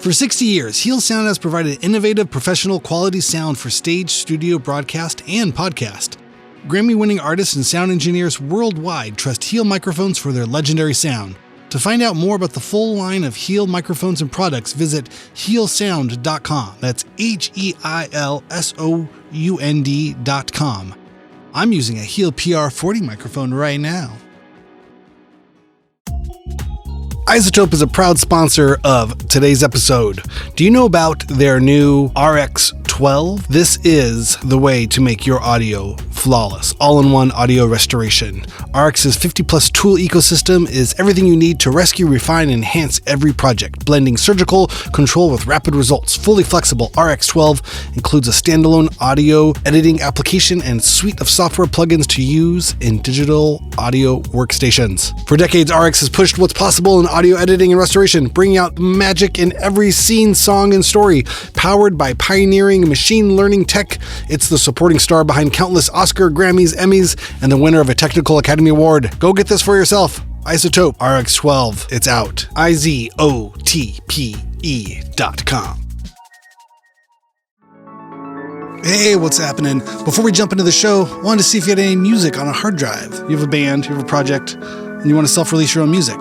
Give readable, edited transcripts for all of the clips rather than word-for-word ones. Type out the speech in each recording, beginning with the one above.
For 60 years, Heel Sound has provided innovative, professional, quality sound for stage, studio, broadcast, and podcast. Grammy-winning artists and sound engineers worldwide trust Heel microphones for their legendary sound. To find out more about the full line of Heel microphones and products, visit heelsound.com. That's HEILSOUND.com. I'm using a Heel PR40 microphone right now. Izotope is a proud sponsor of today's episode. Do you know about their new RX12? This is the way to make your audio flawless, all-in-one audio restoration. RX's 50-plus tool ecosystem is everything you need to rescue, refine, and enhance every project. Blending surgical control with rapid results. Fully flexible, RX12 includes a standalone audio editing application and suite of software plugins to use in digital audio workstations. For decades, RX has pushed what's possible in audio editing and restoration, bringing out magic in every scene, song, and story. Powered by pioneering machine learning tech, it's the supporting star behind countless Oscar, Grammys, Emmys, and the winner of a Technical Academy Award. Go get this for yourself. Izotope RX12. It's out. IZOTPE.com. Hey, what's happening? Before we jump into the show, I wanted to see if you had any music on a hard drive. You have a band, you have a project, and you want to self-release your own music.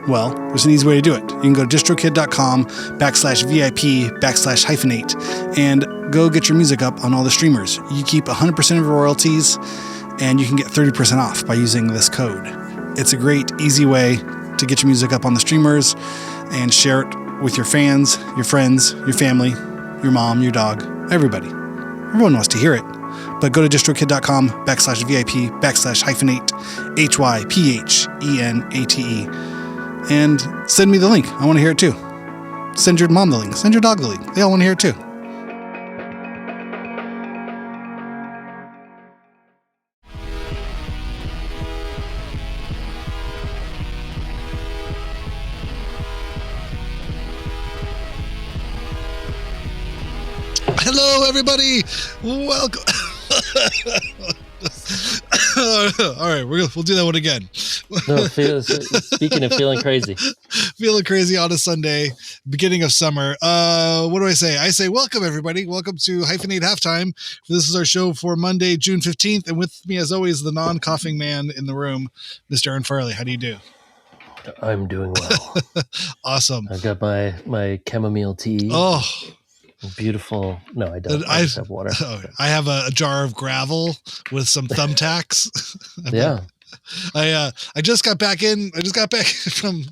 Well, there's an easy way to do it. You can go to distrokid.com/VIP/hyphenate and go get your music up on all the streamers. You keep 100% of your royalties, and you can get 30% off by using this code. It's a great, easy way to get your music up on the streamers and share it with your fans, your friends, your family, your mom, your dog, everybody. Everyone wants to hear it. But go to distrokid.com/VIP/hyphenate, HYPHENATE, and send me the link. I want to hear it too. Send your mom the link. Send your dog the link. They all want to hear it too. Hello, everybody. Welcome. All right, we'll do that one again. No, speaking of feeling crazy. Feeling crazy on a Sunday, beginning of summer. What do I say? I say, welcome, everybody. Welcome to Hyphenate Halftime. This is our show for Monday, June 15th. And with me, as always, the non-coughing man in the room, Mr. Aaron Farley. How do you do? I'm doing well. Awesome. I got my chamomile tea. Oh, beautiful. No, I don't. I just have water. I have a jar of gravel with some thumbtacks. Yeah. I just got back from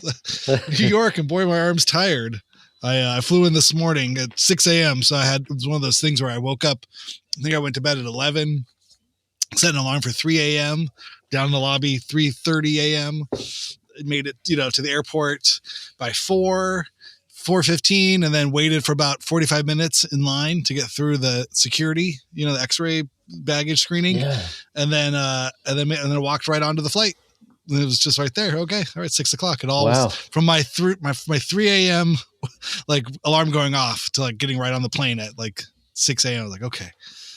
New York, and boy, my arm's tired. I flew in this morning at 6 a.m. So it was one of those things where I woke up. I think I went to bed at 11, set an alarm for 3 a.m. down in the lobby, 3:30 a.m. Made it, to the airport by 4:15, and then waited for about 45 minutes in line to get through the security, the X-ray baggage screening. Yeah. And then I walked right onto the flight. It was just right there. Okay. All right. 6 o'clock. It all was from my 3 a.m. like alarm going off to like getting right on the plane at like 6 a.m. I was like, okay,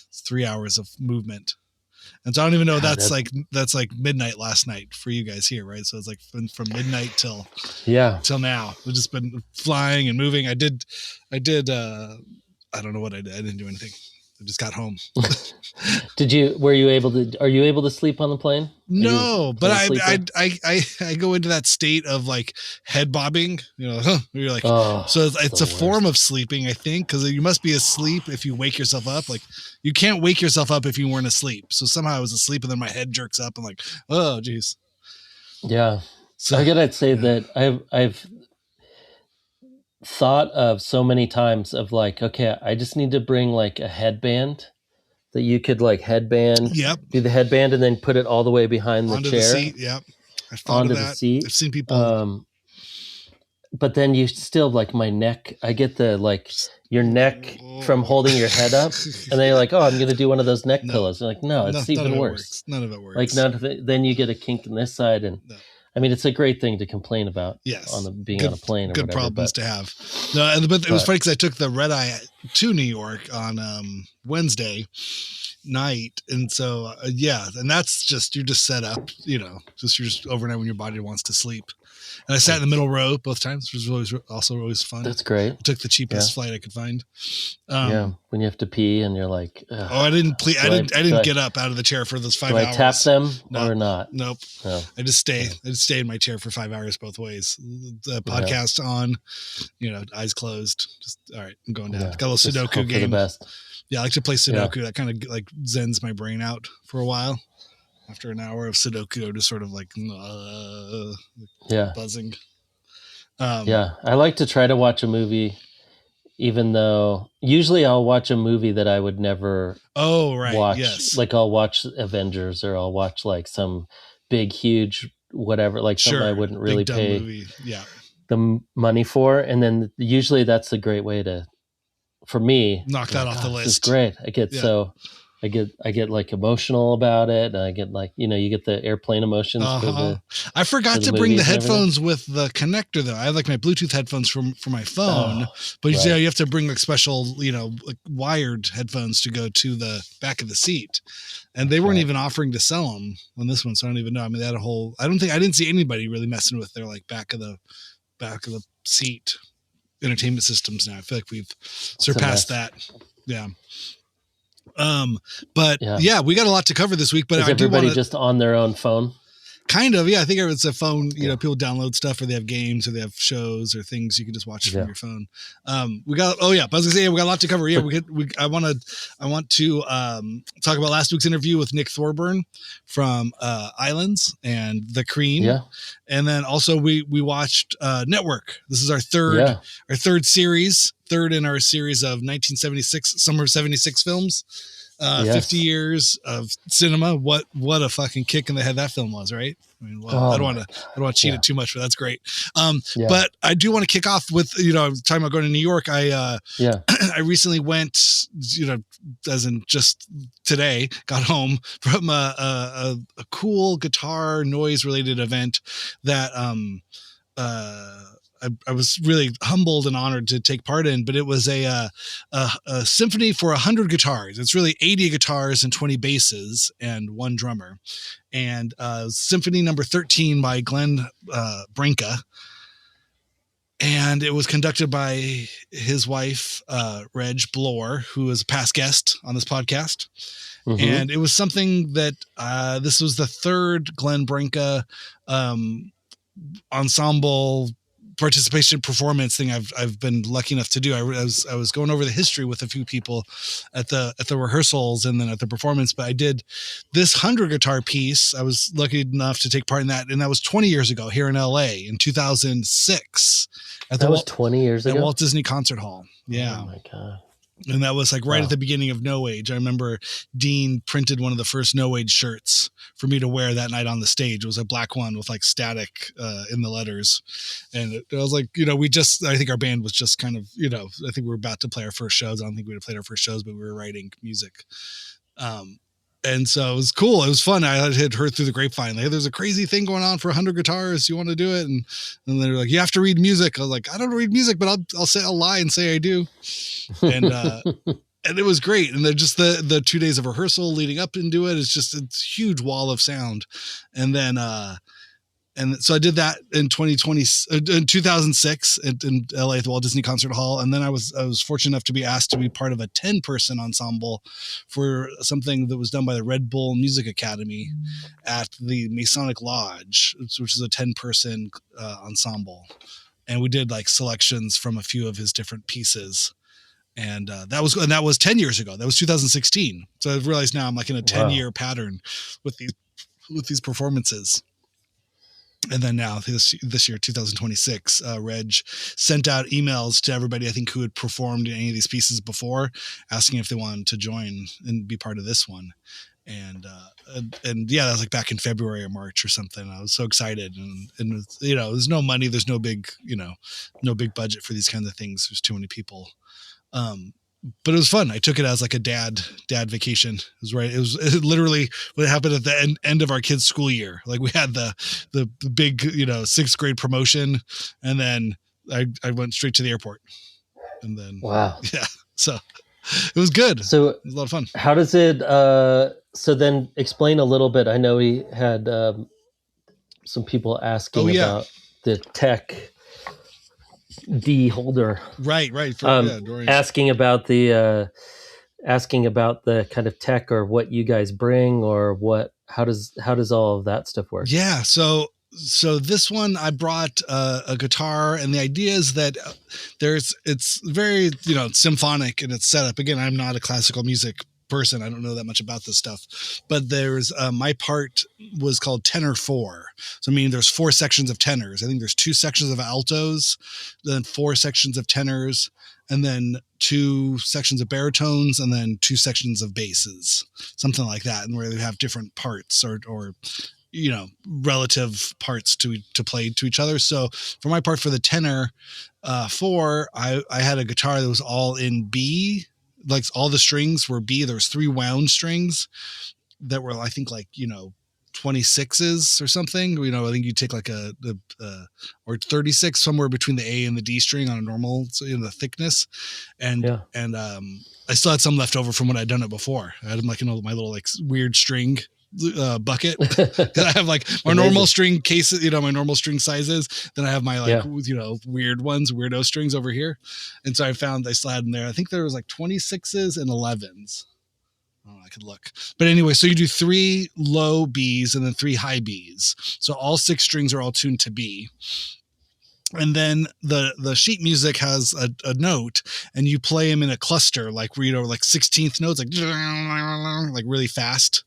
it's 3 hours of movement. And so I don't even know that's like midnight last night for you guys here, right? So it's like from midnight till now. We've just been flying and moving. I did I don't know what I did. I didn't do anything. I just got home. Are you able to sleep on the plane? No, but I go into that state of like head bobbing, you're like, so it's a form of sleeping, I think, because you must be asleep if you wake yourself up. Like you can't wake yourself up if you weren't asleep. So somehow I was asleep and then my head jerks up and like, oh geez. Yeah. So I gotta say that I've thought of so many times of like, okay, I just need to bring like a headband that you could like headband, do the headband and then put it all the way behind the chair. The seat, yep. I've thought onto of that. The seat. I've seen people. But then you still like my neck. I get the like your neck from holding your head up, and then you're like, oh, I'm going to do one of those neck pillows. You're like, no, it's even worse. None of it works. Like then you get a kink in this side, and I mean, it's a great thing to complain about. Yes, being on a plane. Or good whatever, problems to have. No, but it was funny because I took the red eye to New York on Wednesday night, and so and that's just you're just set up, you're just overnight when your body wants to sleep. And I sat in the middle row both times, which was always fun. That's great. I took the cheapest flight I could find. When you have to pee and you're like, I didn't get up out of the chair for those 5 hours. Do I tap them or not? Nope. No. I just stay in my chair for 5 hours both ways. The podcast on, eyes closed. Just all right, I'm going down. Got a little Sudoku game. For the best. Yeah, I like to play Sudoku. Yeah. That kind of like zens my brain out for a while. After an hour of Sudoku, just sort of like buzzing. I like to try to watch a movie, even though usually I'll watch a movie that I would never watch. Yes. Like I'll watch Avengers or I'll watch like some big, huge whatever, like something I wouldn't really pay the money for. And then usually that's a great way to, for me, knock that off the list. This is great. I get I get like emotional about it. And I get like, you get the airplane emotions. I forgot to bring the headphones with the connector though. I have like my Bluetooth headphones for my phone, but you have to bring like special, like wired headphones to go to the back of the seat. And they weren't even offering to sell them on this one. So I don't even know. I mean, they had I didn't see anybody really messing with their like back of the seat entertainment systems now. I feel like we've surpassed that. Yeah. But we got a lot to cover this week, but is everybody just on their own phone? Kind of. Yeah. I think it's a phone, people download stuff or they have games or they have shows or things you can just watch from your phone. We got, but I was gonna say, we got a lot to cover. Yeah. I want to talk about last week's interview with Nick Thorburn from, Islands and The Cream. Yeah. And then also we watched, Network. This is our third series. Third in our series of 1976 summer 76 films, 50 years of cinema. What a fucking kick in the head that film was, right? I mean, I don't want to cheat it too much, but that's great. But I do want to kick off with, talking about going to New York. I recently went, as in just today, got home from a cool guitar noise related event that, I was really humbled and honored to take part in, but it was a symphony for 100 guitars. It's really 80 guitars and 20 basses and one drummer. And symphony number 13 by Glenn Branca. And it was conducted by his wife, Reg Bloor, who is a past guest on this podcast. Mm-hmm. And it was something that this was the third Glenn Branca ensemble participation performance thing I've been lucky enough to do. I was going over the history with a few people at the rehearsals and then at the performance, but I did this 100 guitar piece. I was lucky enough to take part in that. And that was 20 years ago here in LA in 2006 at that was 20 years ago at Walt Disney Concert Hall. Yeah. Oh my God. And that was like right at the beginning of No Age. I remember Dean printed one of the first No Age shirts for me to wear that night on the stage. It was a black one with like static in the letters. And it was like, I think our band was just kind of, I think we were about to play our first shows. I don't think we'd have played our first shows, but we were writing music. And so it was cool. It was fun. I had heard through the grapevine, like, there's a crazy thing going on for 100 guitars. You want to do it? And they were like, you have to read music. I was like, I don't read music, but I'll lie and say I do. And, and it was great. And then just the 2 days of rehearsal leading up into it is just a huge wall of sound. And then, and so I did that in 2006 in LA at the Walt Disney Concert Hall. And then I was fortunate enough to be asked to be part of a 10-person ensemble for something that was done by the Red Bull Music Academy at the Masonic Lodge, which is a 10-person ensemble. And we did like selections from a few of his different pieces. And that was 10 years ago. That was 2016. So I've realized now I'm like in a 10-year pattern with these performances. And then now this year, 2026, Reg sent out emails to everybody, I think, who had performed in any of these pieces before, asking if they wanted to join and be part of this one. And that was like back in February or March or something. I was so excited and there's no money, there's no big, no big budget for these kinds of things. There's too many people. But it was fun. I took it as like a dad vacation. It was right. It was literally what happened at the end of our kids' school year. Like we had the big, 6th grade promotion, and then I went straight to the airport. And then so it was good. So it was a lot of fun. How does it? So then explain a little bit. I know we had some people asking about the tech D holder. Right. Asking about the kind of tech or what you guys bring or how does all of that stuff work? Yeah. So this one I brought a guitar, and the idea is that it's very, symphonic in its setup. Again, I'm not a classical music person. I don't know that much about this stuff, but there's my part was called tenor 4. So I mean, there's 4 sections of tenors. I think there's 2 sections of altos, then 4 sections of tenors, and then 2 sections of baritones, and then 2 sections of basses, something like that. And where they have different parts or relative parts to play to each other. So for my part, for the tenor 4, I had a guitar that was all in B. Like all the strings were B. There's 3 wound strings that were, I think, 26s or something. I think you take or 36, somewhere between the A and the D string on a normal, the thickness. And I still had some left over from when I'd done it before. I had them my little weird string bucket. I have my normal string cases, my normal string sizes. Then I have my weird ones, weirdo strings over here. And so I found I still had them there. I think there was 26s and 11s. Oh, I could look. But anyway, so you do 3 low Bs and then 3 high Bs. So all 6 strings are all tuned to B. And then the sheet music has a note, and you play them in a cluster, where 16th notes, really fast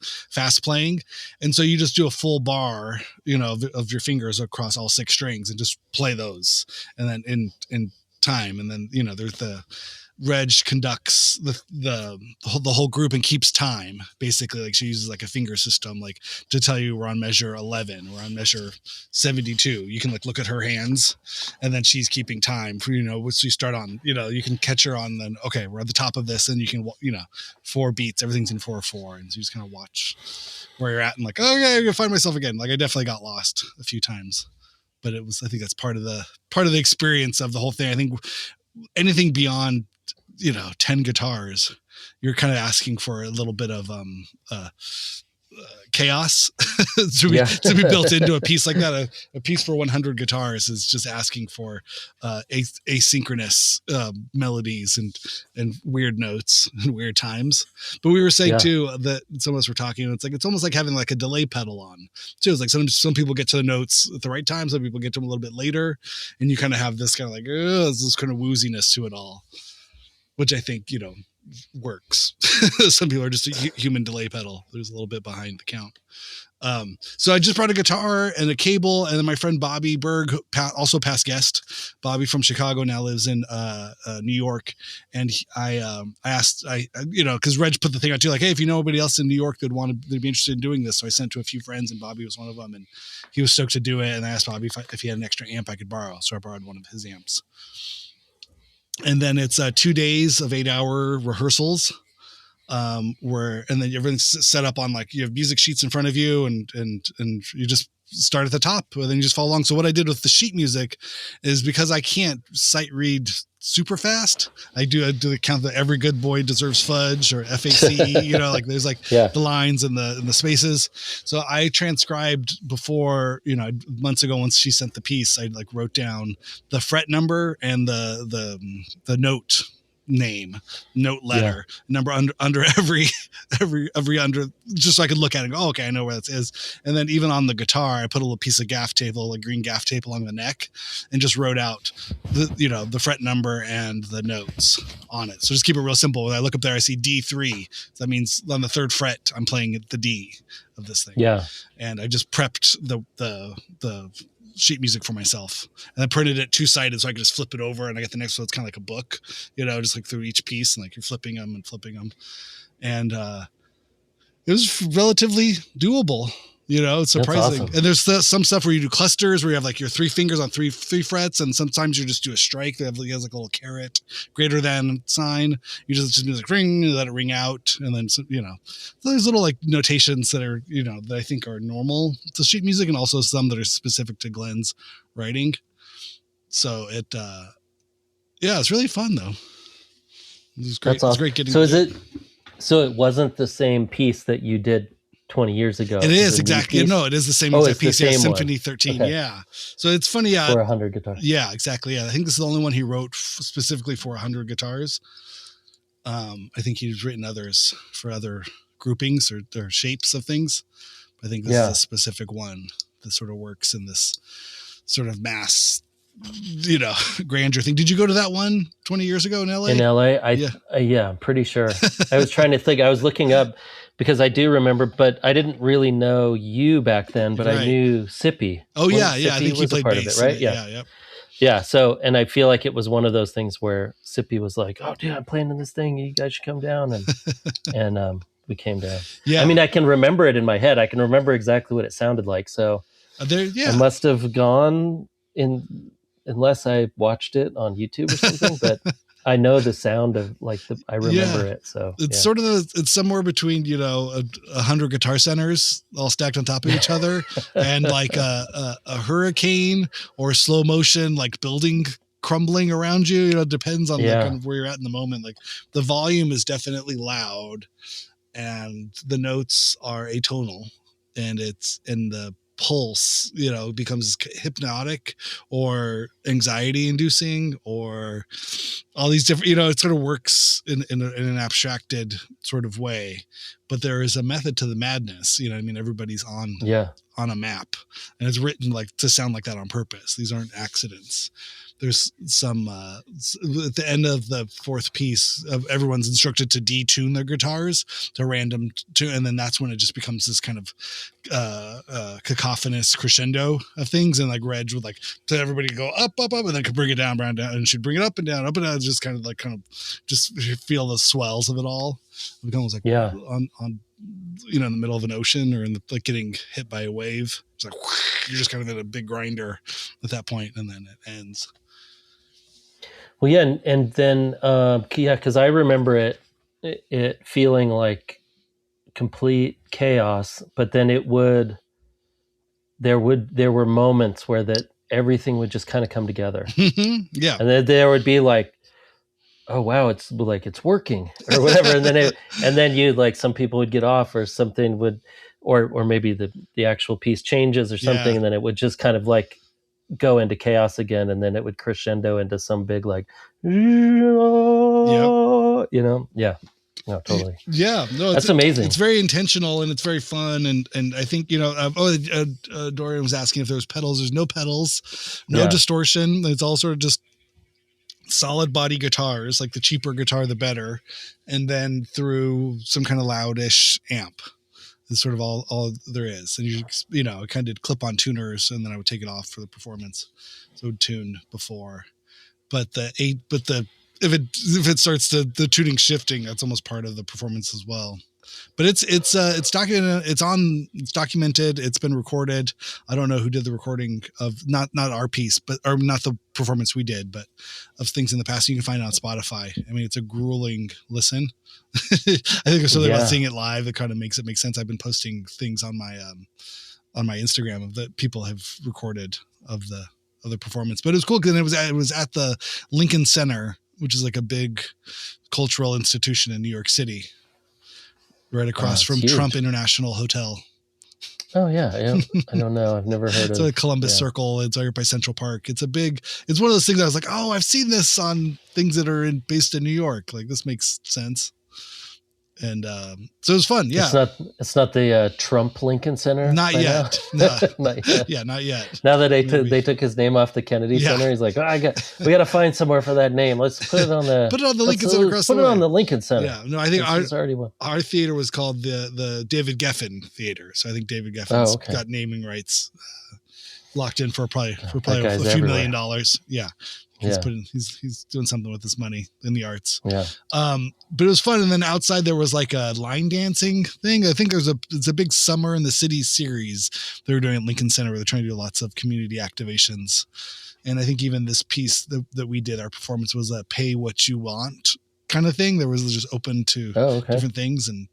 playing. And so you just do a full bar, of your fingers across all 6 strings and just play those. And then in time. And then, there's the Reg conducts the whole group and keeps time. Basically, she uses a finger system, to tell you we're on measure 11, we're on measure 72. You can look at her hands, and then she's keeping time for, so you start on, you can catch her on then, okay, we're at the top of this, and you can, 4 beats, everything's in 4/4. And so you just kind of watch where you're at and okay, I'm gonna find myself again. I definitely got lost a few times, but I think that's part of the experience of the whole thing. I think anything beyond 10 guitars, you're kind of asking for a little bit of chaos to be built into a piece like that. A piece for 100 guitars is just asking for asynchronous melodies and weird notes and weird times. But we were saying too that some of us were talking, it's almost like having a delay pedal on too. It's some people get to the notes at the right time, some people get to them a little bit later, and you kind of have this kind of this kind of wooziness to it all, which I think, works. Some people are just a human delay pedal. There's a little bit behind the count. So I just brought a guitar and a cable, and then my friend Bobby Berg, also past guest, Bobby from Chicago, now lives in New York. And I asked, because Reg put the thing out too, hey, if you know anybody else in New York they'd be interested in doing this. So I sent to a few friends, and Bobby was one of them, and he was stoked to do it. And I asked Bobby if he had an extra amp I could borrow. So I borrowed one of his amps. And then it's 2 days of 8-hour rehearsals, and then everything's set up on you have music sheets in front of you, and you just start at the top, and then you just follow along. So what I did with the sheet music is, because I can't sight read super fast, I do the count that every good boy deserves fudge, or FACE, there's the lines and the spaces. So I transcribed before, months ago, once she sent the piece, I wrote down the fret number and the note name, note letter, number under every under, just so I could look at it and go, oh, okay, I know where that is. And then even on the guitar, I put a little piece of gaff tape, a little green gaff tape along the neck, and just wrote out the fret number and the notes on it. So just keep it real simple. When I look up there, I see D3. So that means on the 3rd fret, I'm playing the D of this thing. Yeah. And I just prepped the sheet music for myself, and I printed it 2-sided so I could just flip it over, and I get the next one. It's kind of like a book, just through each piece, and you're flipping them. And it was relatively doable. It's surprising. Awesome. And there's some stuff where you do clusters, where you have your 3 fingers on three frets, and sometimes you just do a strike. He has a little caret, greater than sign. You just do ring, let it ring out, and then there's little notations that are that I think are normal to sheet music, and also some that are specific to Glenn's writing. So it's really fun though. It was great. That's awesome. It's great getting. So it wasn't the same piece that you did 20 years ago. It is exactly. No, it is the same exact piece. Yeah, Symphony 13. Okay. Yeah. So it's funny. For 100 guitars. Yeah, exactly. Yeah. I think this is the only one he wrote specifically for 100 guitars. I think he's written others for other groupings or shapes of things. I think this is a specific one that sort of works in this sort of mass, grandeur thing. Did you go to that one 20 years ago in LA? In LA? I'm pretty sure. I was trying to think. I was looking up because I do remember, but I didn't really know you back then, but I knew Sippy. Oh, yeah. I think he played bass. Right? Yeah. Yeah. So, and I feel like it was one of those things where Sippy was like, "Oh, dude, I'm playing in this thing. You guys should come down." And we came down. Yeah. I mean, I can remember it in my head. I can remember exactly what it sounded like. So I must have gone in, unless I watched it on YouTube or something, but I know the sound of I remember it. So it's sort of it's somewhere between 100 Guitar Centers all stacked on top of each other, and like a hurricane or slow motion building crumbling around you. It depends on kind of where you're at in the moment. Like the volume is definitely loud, and the notes are atonal, and it's in the pulse becomes hypnotic or anxiety inducing or all these different it sort of works in an abstracted sort of way, but there is a method to the madness. Everybody's on a map, and it's written to sound like that on purpose. These aren't accidents. There's some at the end of the fourth piece everyone's instructed to detune their guitars to random tune, and then that's when it just becomes this kind of cacophonous crescendo of things, and Reg would to everybody go up, and then could bring it down, and she'd bring it up and down, just kind of just feel the swells of it all. It becomes on in the middle of an ocean, or in the getting hit by a wave. It's you're just kind of in a big grinder at that point, and then it ends. Well, yeah, and then because I remember it feeling like complete chaos, but then there were moments where everything would just kind of come together. Yeah, and then there would be oh wow, it's it's working or whatever, and then you some people would get off, or something would, or maybe the actual piece changes or something, and then it would just kind of go into chaos again, and then it would crescendo into some big no, totally. Yeah, no, that's amazing. It's very intentional, and it's very fun, and I think Dorian was asking if there was pedals. There's no pedals, no distortion. It's all sort of just solid body guitars, the cheaper guitar the better, and then through some kind of loudish amp. It's sort of all there is. And I kind of did clip-on tuners, and then I would take it off for the performance. So it would tune before. But if it starts the tuning shifting, that's almost part of the performance as well. But it's documented. It's documented. It's been recorded. I don't know who did the recording of not our piece, or not the performance we did, but of things in the past. You can find it on Spotify. I mean, it's a grueling listen. I think there's something about seeing it live that kind of makes it make sense. I've been posting things on my Instagram that people have recorded of the performance, but it was cool because it was at the Lincoln Center, which is a big cultural institution in New York City, right across from huge. Trump International Hotel. Oh yeah. I don't know. I've never heard of it. It's Columbus Circle. It's right by Central Park. It's one of those things I was I've seen this on things that are based in New York. This makes sense. And so it was fun. Yeah. It's not the Trump Lincoln Center. Not yet. No. Not yet. Yeah, not yet. Now that they took his name off the Kennedy Center, he's like, we got to find somewhere for that name. Let's put it on the Lincoln Center across the way. Put it on the Lincoln Center. Yeah. No, I think our theater was called the David Geffen Theater. So I think David Geffen's got naming rights locked in for probably a few $1 million. Yeah. He's doing something with his money in the arts. Yeah. But it was fun. And then outside there was a line dancing thing. I think it's a big Summer in the City series they were doing at Lincoln Center, where they're trying to do lots of community activations. And I think even this piece that we did, our performance, was a pay what you want kind of thing. There was just open to different things, and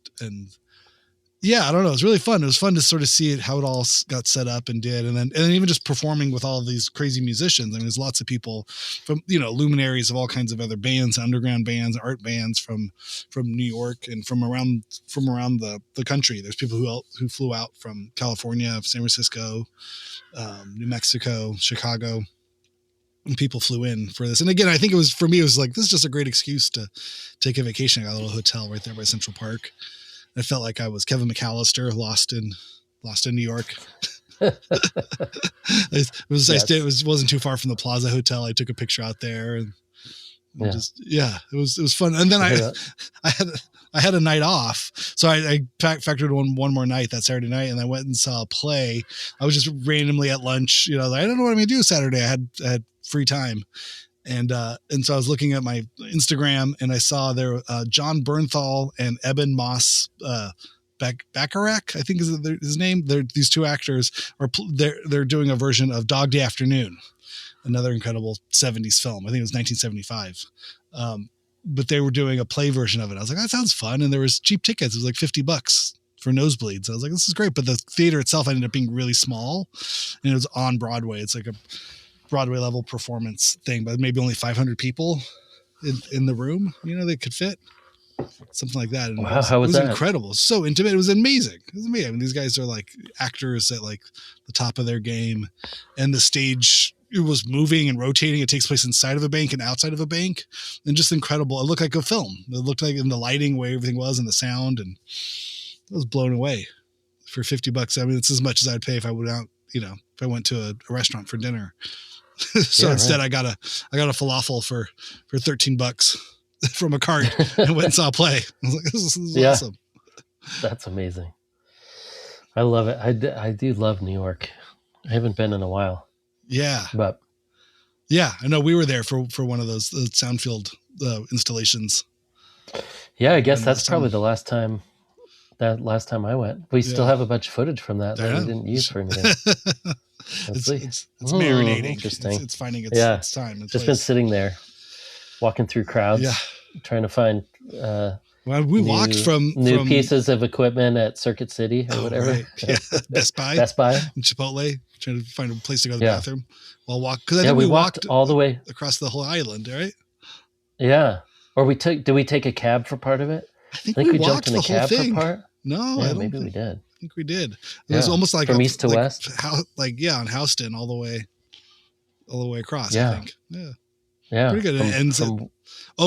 Yeah, I don't know. It was really fun. It was fun to sort of see it, how it all got set up and did. And then even just performing with all of these crazy musicians. I mean, there's lots of people from, luminaries of all kinds of other bands, underground bands, art bands from New York and from around the country. There's people who flew out from California, San Francisco, New Mexico, Chicago. And people flew in for this. And again, I think it was like, this is just a great excuse to take a vacation. I got a little hotel right there by Central Park. I felt like I was Kevin McAllister lost in New York. It wasn't too far from the Plaza Hotel. I took a picture out there and it was fun. And then I had a night off. So I factored one more night that Saturday night, and I went and saw a play. I was just randomly at lunch, I don't know what I'm going to do Saturday. I had free time. And so I was looking at my Instagram, and I saw there John Bernthal and Eben Moss Bacharach, I think is his name. These two actors they're doing a version of Dog Day Afternoon, another incredible 70s film. I think it was 1975. But they were doing a play version of it. I was like, that sounds fun. And there was cheap tickets. It was like $50 for nosebleeds. I was like, this is great. But the theater itself ended up being really small, and it was on Broadway. It's like a Broadway level performance thing, but maybe only 500 people in the room, they could fit, something like that. And wow, how was that? It was incredible. So intimate. It was amazing. It was amazing. I mean, these guys are like actors at like the top of their game, and the stage, it was moving and rotating. It takes place inside of a bank and outside of a bank, and just incredible. It looked like a film. It looked like, in the lighting, where everything was, and the sound, and I was blown away for $50. I mean, it's as much as I'd pay if I went out, if I went to a restaurant for dinner. So instead, I got a falafel for $13 from a cart and went and saw a play. I was like, this is awesome. That's amazing. I love it. I do love New York. I haven't been in a while. Yeah. But yeah, I know we were there for one of those Soundfield installations. Yeah, I guess that's probably the last time I went. We still have a bunch of footage from that we didn't use for anything. It's marinating. Interesting. It's finding its time. Just been sitting there, walking through crowds, trying to find we walked from pieces of equipment at Circuit City or whatever. Right. Yeah. Best Buy, and Chipotle, trying to find a place to go to the bathroom. Because I think we walked all the way across the whole island, right? Yeah. Or did we take a cab for part of it? I think we jumped in the cab for part. No, maybe we did. I think we did. It was almost like from east to west. On Houston all the way across. I think. Yeah. Pretty good.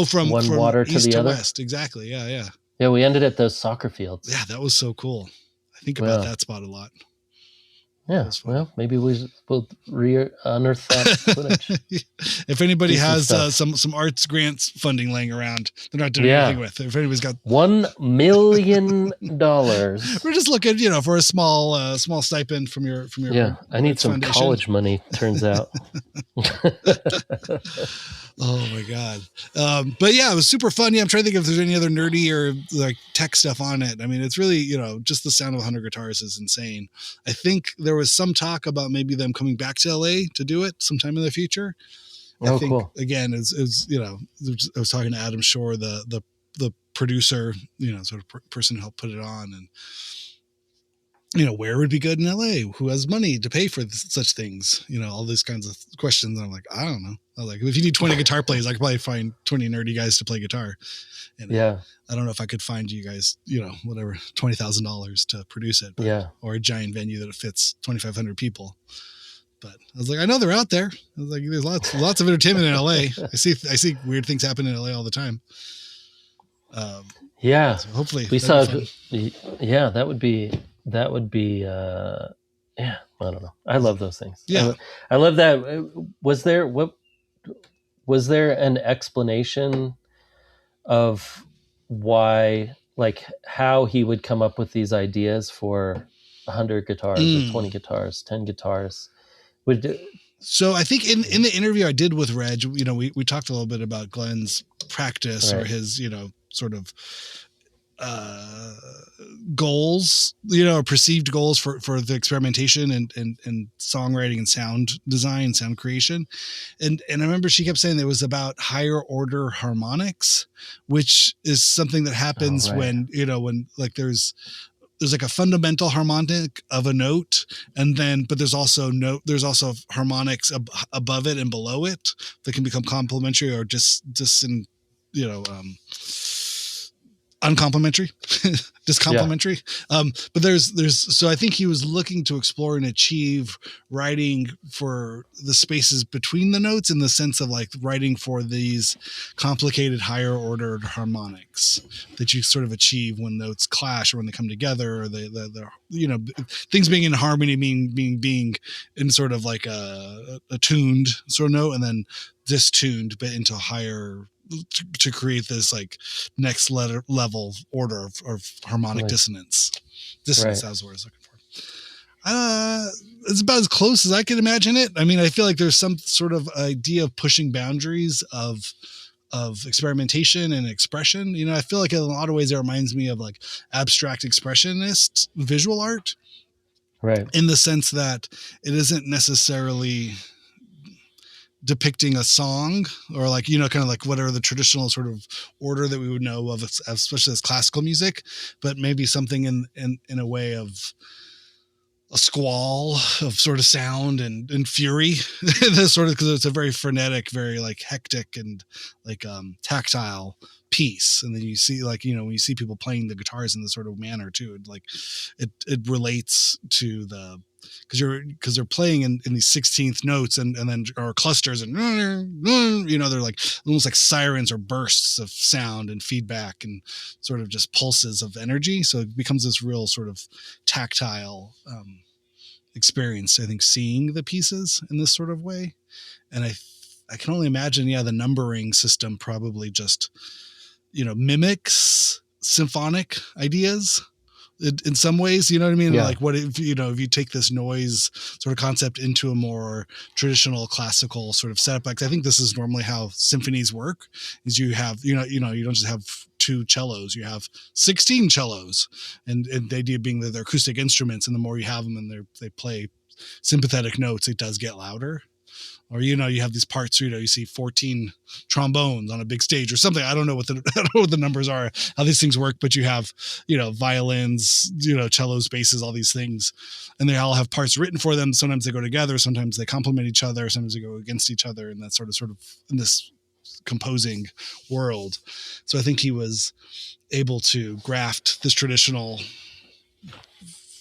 From water to east the other. West. Exactly. Yeah. Yeah, we ended at those soccer fields. Yeah, that was so cool. I think about that spot a lot. Yeah, well, maybe we'll unearth that footage. If anybody has some arts grants funding laying around, they're not doing anything with. If anybody's got $1 million, we're just looking, for a small stipend from your. Yeah, I need some college money. Turns out. Oh my God. But yeah, it was super fun. Yeah, I'm trying to think if there's any other nerdy or like tech stuff on it. I mean, it's really, just the sound of 100 guitars is insane. I think there was some talk about maybe them coming back to LA to do it sometime in the future. I think, cool. Again, I was talking to Adam Shore, the producer, sort of person who helped put it on, and where would be good in LA? Who has money to pay for such things? All these kinds of questions. And I'm like, I don't know. I was like, if you need 20 guitar players, I could probably find 20 nerdy guys to play guitar. And I don't know if I could find you guys, whatever, $20,000 to produce it. Or a giant venue that fits 2,500 people. But I was like, I know they're out there. I was like, there's lots of entertainment in LA. I see weird things happen in LA all the time. So hopefully we saw. Yeah, that would be. I don't know. I love those things. Yeah, I love that. Was there an explanation of why, like, how he would come up with these ideas for 100 guitars or 20 guitars, 10 guitars? So I think in the interview I did with Reg, we talked a little bit about Glenn's practice or his, sort of goals, perceived goals for the experimentation and songwriting and sound design, sound creation. And I remember she kept saying it was about higher order harmonics, which is something that happens when like there's there's like a fundamental harmonic of a note, and then but there's also harmonics above it and below it that can become complementary or just in, uncomplimentary, discomplementary. But there's so I think he was looking to explore and achieve writing for the spaces between the notes, in the sense of like writing for these complicated higher ordered harmonics that you sort of achieve when notes clash or when they come together, or the things being in harmony, being in sort of like a tuned sort of note, and then distuned but into a higher, to create this like next level order of harmonic dissonance. Dissonance, that was what I was looking for. It's about as close as I could imagine it. I mean, I feel like there's some sort of idea of pushing boundaries of experimentation and expression. I feel like in a lot of ways it reminds me of like abstract expressionist visual art, right? In the sense that it isn't necessarily depicting a song or like, kind of like whatever the traditional sort of order that we would know of, especially as classical music, but maybe something in a way of a squall of sort of sound and fury. This sort of, because it's a very frenetic, very like hectic and like tactile piece. And then you see like, when you see people playing the guitars in this sort of manner too, it relates to because they're playing in these 16th notes and then or clusters and they're like almost like sirens or bursts of sound and feedback and sort of just pulses of energy. So it becomes this real sort of tactile experience, I think, seeing the pieces in this sort of way. And I can only imagine, the numbering system probably just, mimics symphonic ideas in some ways, you know what I mean? Yeah. Like what if, if you take this noise sort of concept into a more traditional classical sort of setup, like I think this is normally how symphonies work, is you have, you don't just have two cellos, you have 16 cellos, and the idea being that they're acoustic instruments, and the more you have them and they play sympathetic notes, it does get louder. Or, you have these parts, you see 14 trombones on a big stage or something. I don't know what the numbers are, how these things work, but you have, violins, cellos, basses, all these things. And they all have parts written for them. Sometimes they go together. Sometimes they complement each other. Sometimes they go against each other. And that's sort of in this composing world. So I think he was able to graft this traditional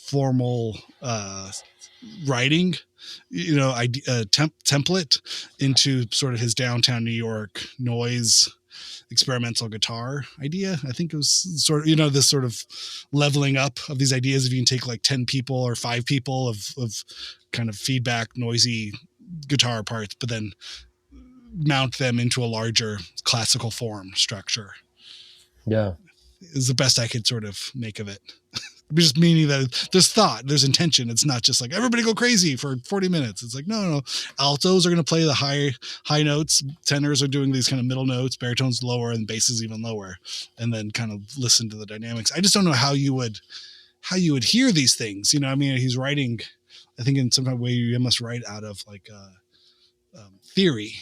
formal writing template into sort of his downtown New York noise experimental guitar idea. I think it was sort of, this sort of leveling up of these ideas. If you can take like 10 people or 5 people of kind of feedback, noisy guitar parts, but then mount them into a larger classical form structure. Yeah. Is the best I could sort of make of it. Just meaning that there's thought, there's intention. It's not just like everybody go crazy for 40 minutes. It's like, no. Altos are going to play the high notes. Tenors are doing these kind of middle notes, baritones lower, and basses even lower. And then kind of listen to the dynamics. I just don't know how you would hear these things. He's writing, I think in some kind of way you must write out of like theory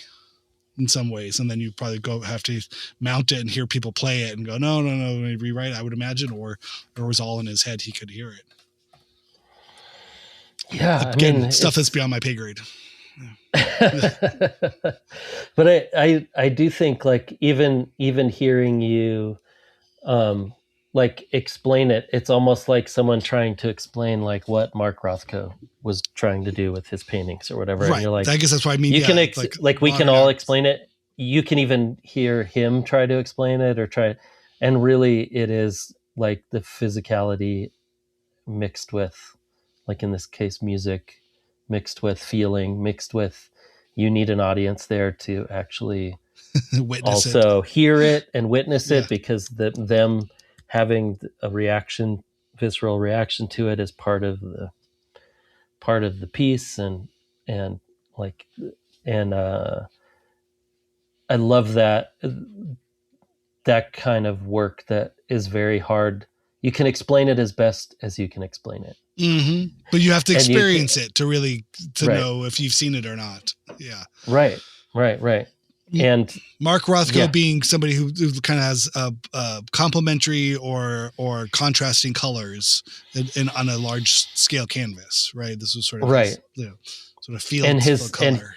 in some ways, and then you probably have to mount it and hear people play it and go, no, rewrite, I would imagine, or it was all in his head, he could hear it. Yeah. Again, stuff that's beyond my pay grade. Yeah. But I do think like even hearing you like explain it, it's almost like someone trying to explain like what Mark Rothko was trying to do with his paintings or whatever. Right. And you're like, I guess that's what I mean. You can we can all explain it. You can even hear him try to explain it and really it is like the physicality mixed with, like in this case, music, mixed with feeling, mixed with, you need an audience there to actually also hear it and witness it, because them having a visceral reaction to it is part of the piece, and I love that kind of work that is very hard. You can explain it as best as you can explain it. Mm-hmm. But you have to experience it to really know if you've seen it or not. Yeah. Right. And Mark Rothko being somebody who kind of has complementary or contrasting colors in on a large scale canvas, right? This was sort of his, sort of field and his color.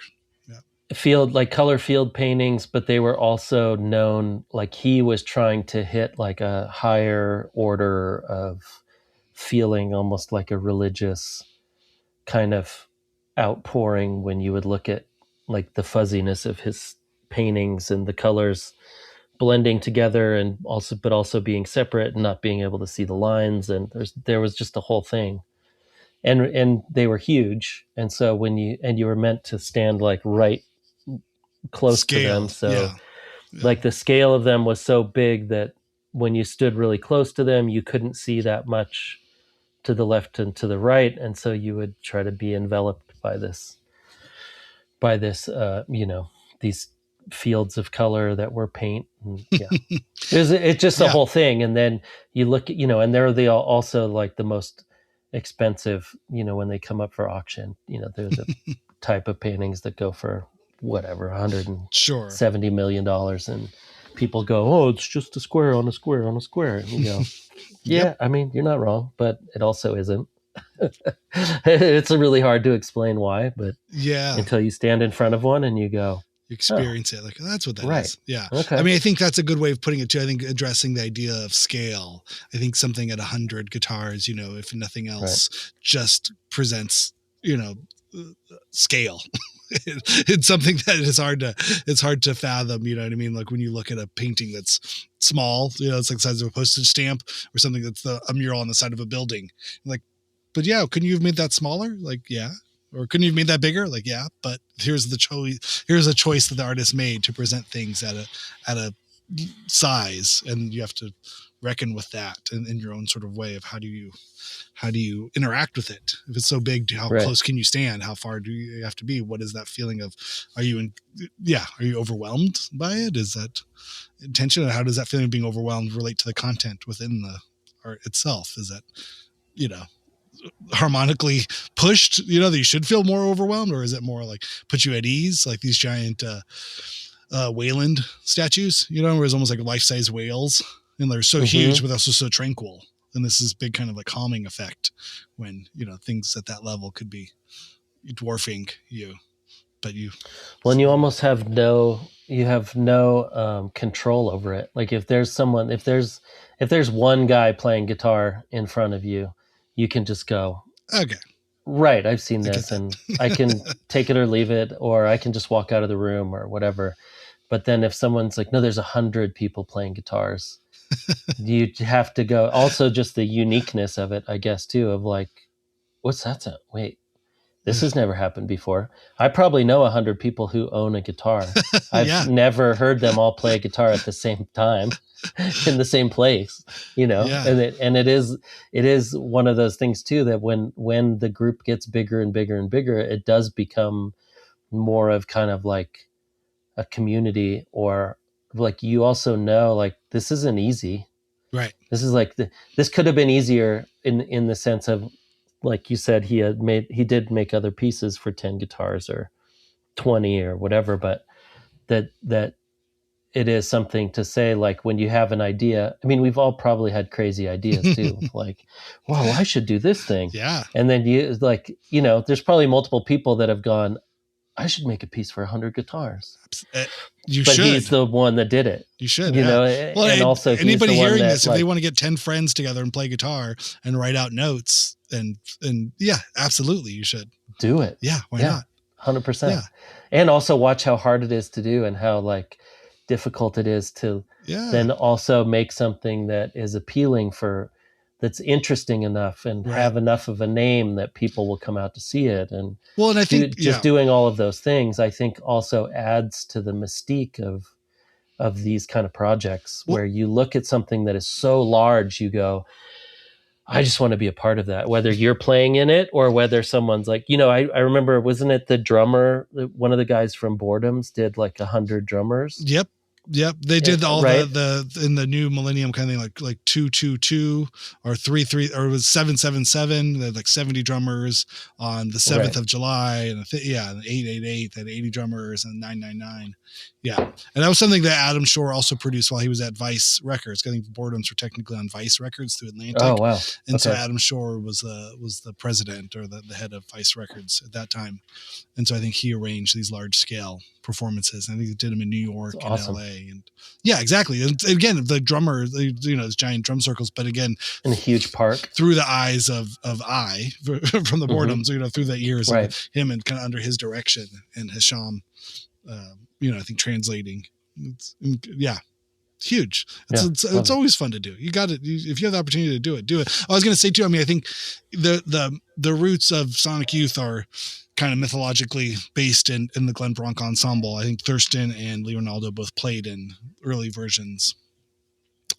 Field, like color field paintings, but they were also known, like he was trying to hit like a higher order of feeling, almost like a religious kind of outpouring when you would look at like the fuzziness of his paintings and the colors blending together and also being separate and not being able to see the lines. And there was just a whole thing. And they were huge. And so when you were meant to stand like right close to them. So like the scale of them was so big that when you stood really close to them, you couldn't see that much to the left and to the right. And so you would try to be enveloped by this, these fields of color that were paint. And, it's just a whole thing. And then you look at, and they're also like the most expensive, when they come up for auction, there's a type of paintings that go for whatever, $170 million. And people go, oh, it's just a square on a square on a square. And you go, yeah, I mean, you're not wrong, but it also isn't. It's really hard to explain why, but until you stand in front of one and you go, you experience it, like, oh, that's what that is. Yeah. Okay. I mean, I think that's a good way of putting it too. I think addressing the idea of scale. I think something at 100 guitars, if nothing else, just presents, scale. It's something that it's hard to fathom, you know what I mean? Like when you look at a painting that's small, it's like the size of a postage stamp, or something that's a mural on the side of a building. Like, but couldn't you have made that smaller? Like, or couldn't you have made that bigger? Like, but here's a choice that the artist made to present things at a size, and you have to reckon with that in your own sort of way of how do you interact with it? If it's so big, how close can you stand? How far do you have to be? What is that feeling of, are you overwhelmed by it? Is that intention? And how does that feeling of being overwhelmed relate to the content within the art itself? Is that, harmonically pushed, that you should feel more overwhelmed, or is it more like put you at ease? Like these giant, Wayland statues, where it's almost like life-size whales, and they're so huge, but also so tranquil. And this is big kind of a calming effect when, things at that level could be dwarfing you, but and you almost have no control over it. Like if there's one guy playing guitar in front of you, you can just go, okay, right, I've seen this and I can take it or leave it, or I can just walk out of the room or whatever. But then if someone's like, no, there's 100 people playing guitars, you have to go. Also, just the uniqueness of it, I guess, too, of like, what's that sound? Wait, this has never happened before. I probably know 100 people who own a guitar. I've never heard them all play a guitar at the same time in the same place, and it is one of those things too, that when the group gets bigger and bigger and bigger, it does become more of kind of like a community, or like you also know, like this isn't easy, right? This is like this could have been easier in the sense of, like you said, he did make other pieces for 10 guitars or 20 or whatever, but that it is something to say, like when you have an idea, I mean, we've all probably had crazy ideas too, like, wow, I should do this thing. Yeah. And then you like, there's probably multiple people that have gone, I should make a piece for 100 guitars. But he's the one that did it. You should, Well, and also anybody hearing this, if they want to get 10 friends together and play guitar and write out notes and absolutely, you should do it. Yeah. Why not? 100%. Yeah. And also watch how hard it is to do and how like difficult it is to then also make something that is appealing that's interesting enough and have enough of a name that people will come out to see it. And I think doing all of those things, I think also adds to the mystique of these kind of projects, where you look at something that is so large, you go, I just want to be a part of that, whether you're playing in it or whether someone's like, I remember, wasn't it the drummer, one of the guys from Boredoms did like 100 drummers? Yep. Yep, they did all the in the new millennium kind of thing, like 222 or 33, or it was 777. They had like 70 drummers on the 7th of July, and 888 had 80 drummers, and 999. Yeah, and that was something that Adam Shore also produced while he was at Vice Records. I think Boredoms were technically on Vice Records through Atlantic. Oh wow! And so Adam Shore was the president or the head of Vice Records at that time, and so I think he arranged these large scale performances. I think he did them in New York and LA, and yeah, exactly. And again, the drummer, those giant drum circles, but again, in a huge park through the eyes of I from the Boredoms, through the ears of him and kind of under his direction, and Hisham, I think translating. It's huge. It's always fun to do. You got it. If you have the opportunity to do it. I was going to say too, I mean, I think the roots of Sonic Youth are kind of mythologically based in the Glenn Branca ensemble. I think Thurston and Leonardo both played in early versions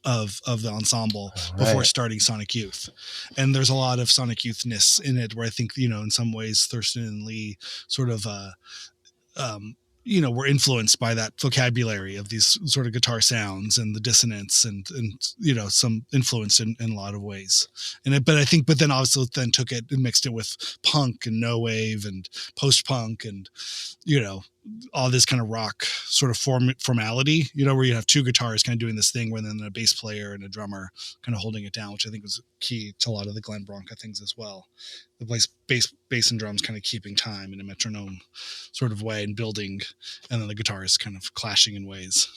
of the ensemble before starting Sonic Youth. And there's a lot of Sonic Youthness in it, where I think, in some ways Thurston and Lee sort of, were influenced by that vocabulary of these sort of guitar sounds and the dissonance and some influence in a lot of ways. But then also took it and mixed it with punk and no wave and post punk and, all this kind of rock sort of formality, where you have two guitars kind of doing this thing, where then a bass player and a drummer kind of holding it down, which I think was key to a lot of the Glenn Branca things as well. The bass and drums kind of keeping time in a metronome sort of way and building, and then the guitars kind of clashing in ways.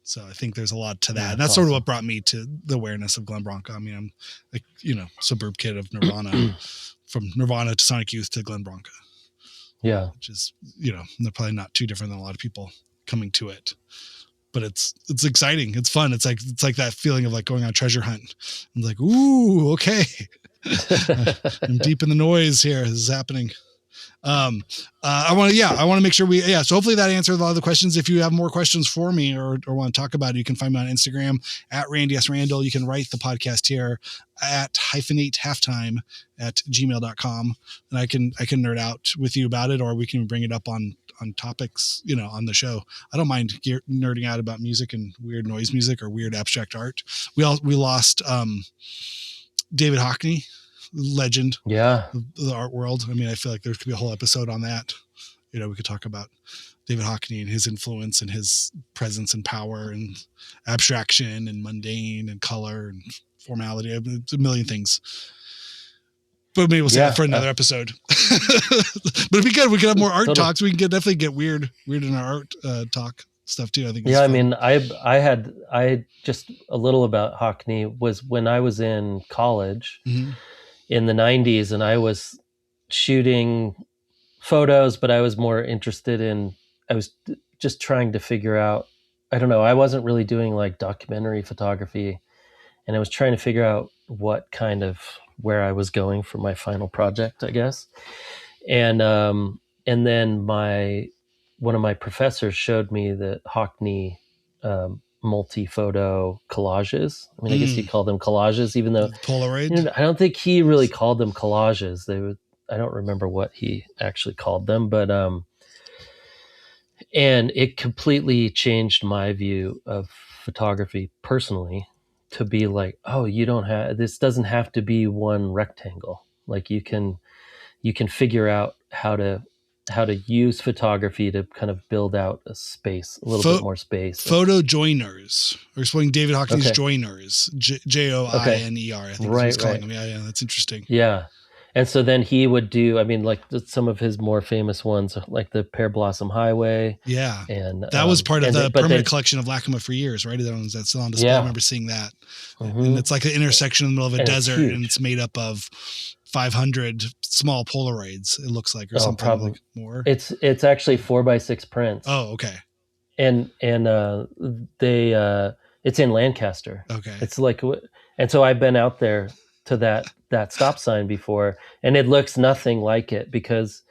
So I think there's a lot to that. Yeah, and that's sort of what brought me to the awareness of Glenn Branca. I mean, I'm suburb kid of Nirvana, from Nirvana to Sonic Youth to Glenn Branca. Yeah. Which is, they're probably not too different than a lot of people coming to it, but it's exciting. It's fun. It's like that feeling of like going on a treasure hunt. I'm like, ooh, okay. I'm deep in the noise here. This is happening. I want to make sure so hopefully that answered a lot of the questions. If you have more questions for me or want to talk about it, you can find me on Instagram at Randy S. Randall. You can write the podcast here at hyphenatehalftime@gmail.com. And I can nerd out with you about it, or we can bring it up on topics, on the show. I don't mind nerding out about music and weird noise music or weird abstract art. We lost, David Hockney, legend, the art world. I mean, I feel like there could be a whole episode on that. We could talk about David Hockney and his influence and his presence and power and abstraction and mundane and color and formality. It's a million things, but maybe we'll save that for another episode. But it'd be good. We could have more art talks. We can definitely get weird in our art talk stuff too. I think. Yeah, I mean, I just a little about Hockney was when I was in college in the 90s, and I was shooting photos, but I was more interested I was just trying to figure out, I don't know, I wasn't really doing like documentary photography, and I was trying to figure out where I was going for my final project, I guess. And then one of my professors showed me the Hockney multi-photo collages. I mean, I guess you call them collages, even though Polaroid. I don't think he really called them collages. I don't remember what he actually called them, but and it completely changed my view of photography personally, to be like, oh, this doesn't have to be one rectangle. Like you can figure out how to use photography to kind of build out a space, a little bit more space. Photo joiners. We're explaining David Hockney's joiners, Joiner. I think he's calling them. Yeah, that's interesting. Yeah. And so then he would do, I mean, like some of his more famous ones, like the Pear Blossom Highway. Yeah. And that was part of the permanent collection of Lackawanna for years, right? That's still on display. I remember seeing that. And it's like an intersection in the middle of a desert, and it's made up of 500 small Polaroids, it looks like, or something. Probably like more. It's actually 4x6 prints. Oh, okay. And it's in Lancaster. Okay. It's like, and so I've been out there to that stop sign before, and it looks nothing like it, because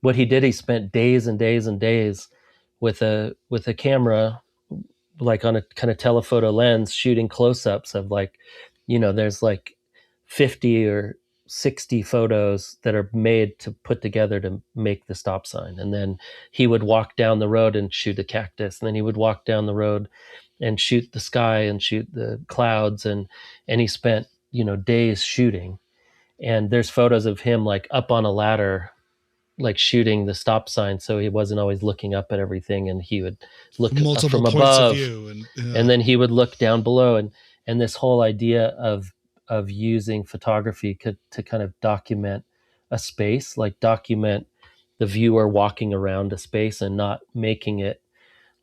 what he did, he spent days and days and days with a camera, like on a kind of telephoto lens, shooting close-ups of, like, there's like 50 or 60 photos that are made to put together to make the stop sign. And then he would walk down the road and shoot a cactus. And then he would walk down the road and shoot the sky and shoot the clouds. And he spent, days shooting. And there's photos of him like up on a ladder, like shooting the stop sign. So he wasn't always looking up at everything, and he would look multiple from points above of view, and then he would look down below. And this whole idea of using photography to kind of document a space, like document the viewer walking around a space and not making it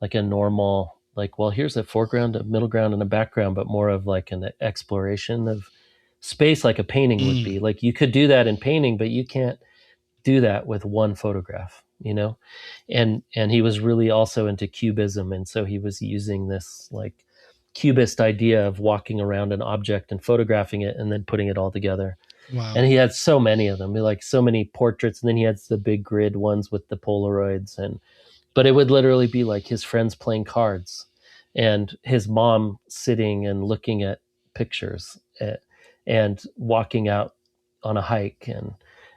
like a normal, like, well, here's a foreground, a middle ground, and a background, but more of like an exploration of space, like a painting would be. Like you could do that in painting, but you can't do that with one photograph, and he was really also into cubism. And so he was using this like cubist idea of walking around an object and photographing it and then putting it all together. Wow. And he had so many of them, like so many portraits. And then he had the big grid ones with the Polaroids, but it would literally be like his friends playing cards and his mom sitting and looking at pictures and walking out on a hike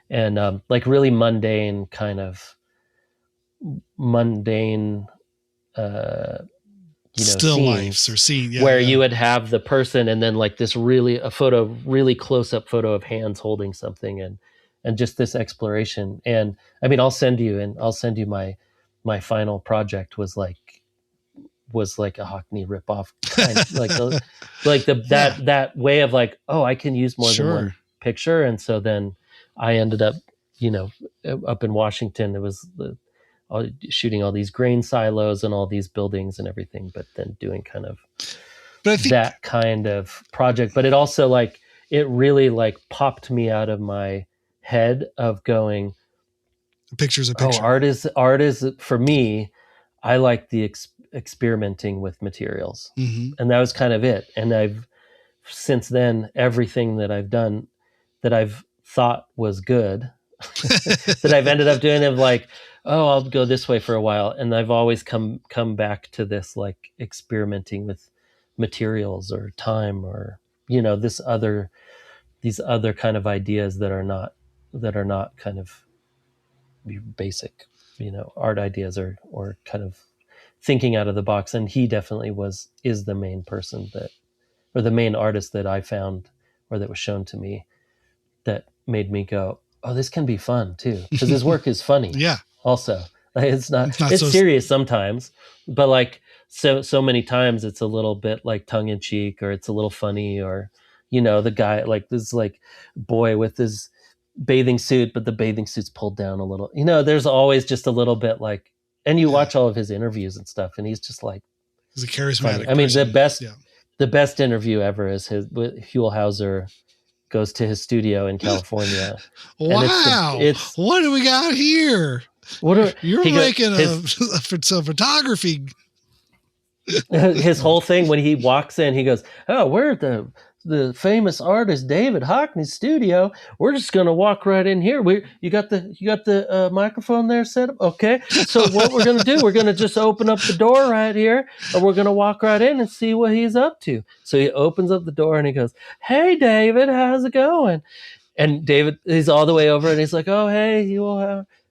and like really mundane kind of still lifes or scene where you would have the person and then like this really close up photo of hands holding something and just this exploration. And I mean, I'll send you my final project was like a Hockney ripoff kind of that way of like, oh, I can use more than one picture. And so then I ended up, up in Washington. It was shooting all these grain silos and all these buildings and everything, but then doing kind of that kind of project. But it also like, it really like popped me out of my head of going, picture's a picture. Oh, art is for me. I like the experimenting with materials. And that was kind of it. And since then, everything that I've done that I've thought was good, that I've ended up doing of like, oh, I'll go this way for a while. And I've always come back to this, like experimenting with materials or time or, these other kind of ideas that are not kind of basic, art ideas or kind of thinking out of the box. And he definitely is the main person or the main artist that I found or that was shown to me that made me go, oh, this can be fun too. Because his work is funny. Yeah. Also, it's so serious sometimes, but like so many times it's a little bit like tongue in cheek, or it's a little funny, or the guy like this like boy with his bathing suit, but the bathing suit's pulled down a little. There's always just a little bit like, and you watch all of his interviews and stuff, and he's just like, he's a charismatic. I mean, the best interview ever is his with Huell Hauser. Goes to his studio in California. Wow. It's what do we got here? You're making some photography. His whole thing when he walks in, he goes, oh, we're at the famous artist David Hockney's studio. We're just going to walk right in here. You got the microphone there set up? Okay. So what we're going to do, we're going to just open up the door right here, and we're going to walk right in and see what he's up to. So he opens up the door and he goes, hey, David, how's it going? And David, he's all the way over and he's like, oh, hey,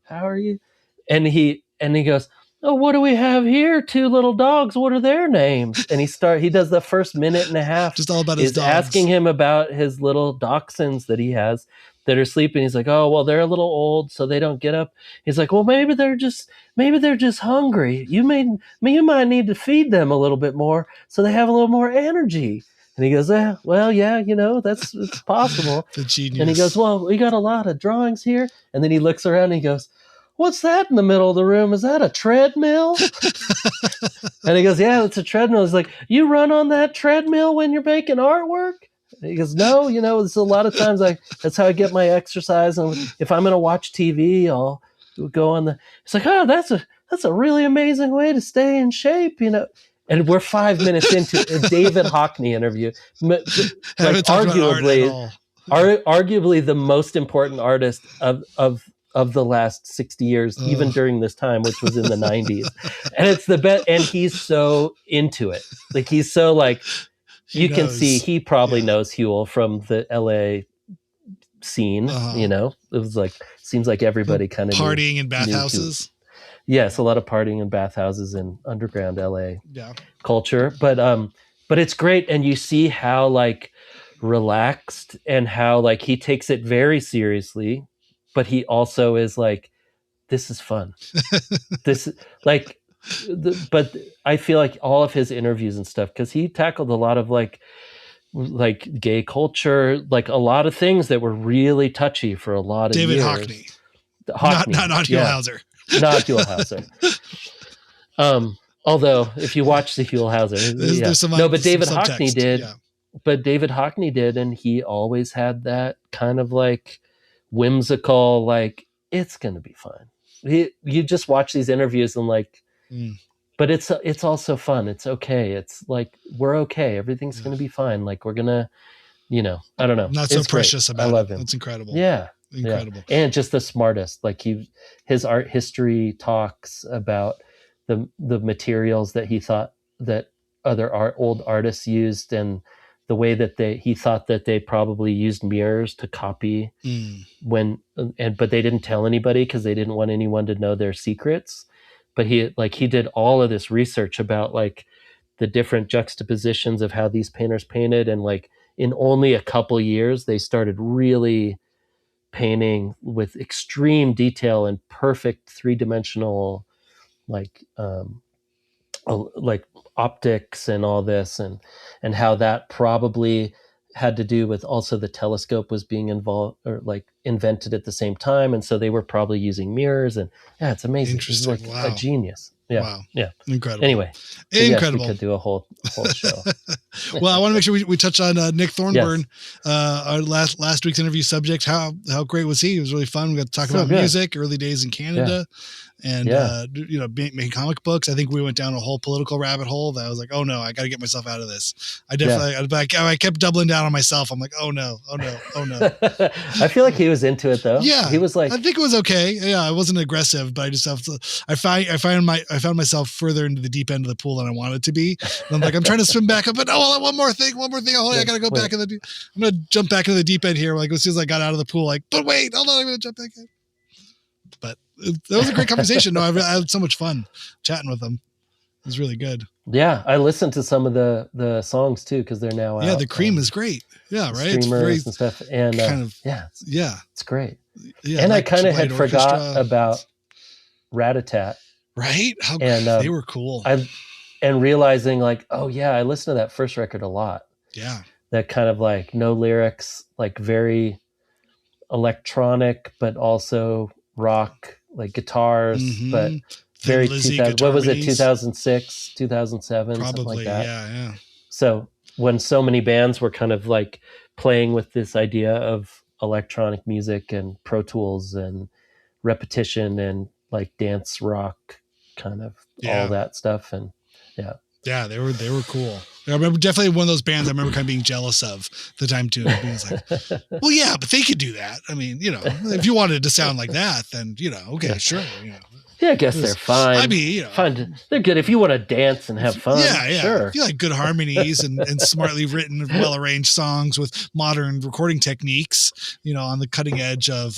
how are you? And he goes, oh, what do we have here? 2 little dogs. What are their names? And he does the first minute and a half. Just all about his dogs. Asking him about his little dachshunds that he has that are sleeping. He's like, oh, well, they're a little old, so they don't get up. He's like, well, maybe they're just hungry. You might need to feed them a little bit more so they have a little more energy. And he goes, well, yeah, it's possible. The genius. And he goes, well, we got a lot of drawings here. And then he looks around and he goes, what's that in the middle of the room? Is that a treadmill? And he goes, yeah, it's a treadmill. He's like, you run on that treadmill when you're making artwork? And he goes, no, it's a lot of times that's how I get my exercise. And if I'm going to watch TV, I'll go on it's like, oh, that's a really amazing way to stay in shape, And we're 5 minutes into a David Hockney interview. Like arguably the most important artist of the last 60 years, even during this time, which was in the 90s. And it's the best. And he's so into it. Like, he's so like, you can see he probably knows Huell from the LA scene, you know, it was like, seems like everybody kind of partying in bathhouses. Yes. A lot of partying in bathhouses in underground LA culture, but it's great. And you see how like relaxed and how like he takes it very seriously, but he also is like, this is fun. This like, but I feel like all of his interviews and stuff, because he tackled a lot of like gay culture, like a lot of things that were really touchy for a lot of David years. Hockney. Not Huelhauser. Not Huelhauser. Although if you watch the Huelhauser, there's some, no, but David Hockney did. Yeah. But David Hockney did, and he always had that kind of like whimsical, like it's gonna be fine. You just watch these interviews and like, but it's also fun. It's okay. It's like we're okay. Everything's gonna be fine. Like we're gonna, you know, I don't know. Not so precious about it. I love him. That's incredible. Yeah. Incredible. Yeah. And just the smartest. Like his art history talks about the materials that he thought that other old artists used, and the way that he thought that they probably used mirrors to copy but they didn't tell anybody because they didn't want anyone to know their secrets. But he did all of this research about like the different juxtapositions of how these painters painted, and like in only a couple years they started really painting with extreme detail and perfect three-dimensional like optics and all this, and how that probably had to do with also the telescope was being involved or like invented at the same time, and so they were probably using mirrors. And it's amazing. He's like a genius. Yeah. Incredible. Anyway, incredible. We could do a whole show. Well, I want to make sure we touch on Nick Thorburn, our last week's interview subject. How great was he? It was really fun. We got to talk about music, early days in Canada, and making comic books. I think we went down a whole political rabbit hole that I was like, oh no, I got to get myself out of this. I definitely, I kept doubling down on myself. I'm like, oh no. I feel like he was into it though. Yeah, he was like, I think it was okay. Yeah, I wasn't aggressive, but I just have to. I found myself further into the deep end of the pool than I wanted to be. And I'm like, I'm trying to swim back up, but one more thing. Oh, I got to go back in the. I'm gonna jump back into the deep end here. Like as soon as I got out of the pool, like, but wait, hold on, I'm gonna jump back in. But that was a great conversation. No, I had so much fun chatting with them. It was really good. Yeah, I listened to some of the songs too because they're now out. Yeah, the Cream is great. Yeah, right. Streamers it's very, and stuff, and it's great. Yeah, and I kind of had forgot about Rat-a-tat. Right? They were cool. And realizing like, oh yeah, I listened to that first record a lot. Yeah. That kind of like no lyrics, like very electronic, but also rock, like guitars, but very 2000. What was it? 2006, 2007, probably, something like that. Yeah. So when so many bands were kind of like playing with this idea of electronic music and Pro Tools and repetition and like dance rock, kind of all that stuff, and they were cool. I remember definitely one of those bands I remember kind of being jealous of the time too. I was like, well, yeah, but they could do that. I mean, if you wanted to sound like that, then, okay, sure. Yeah, I guess they're fine. I mean, fine. They're good if you want to dance and have fun. Yeah. Sure. If you like good harmonies and smartly written, well-arranged songs with modern recording techniques, on the cutting edge of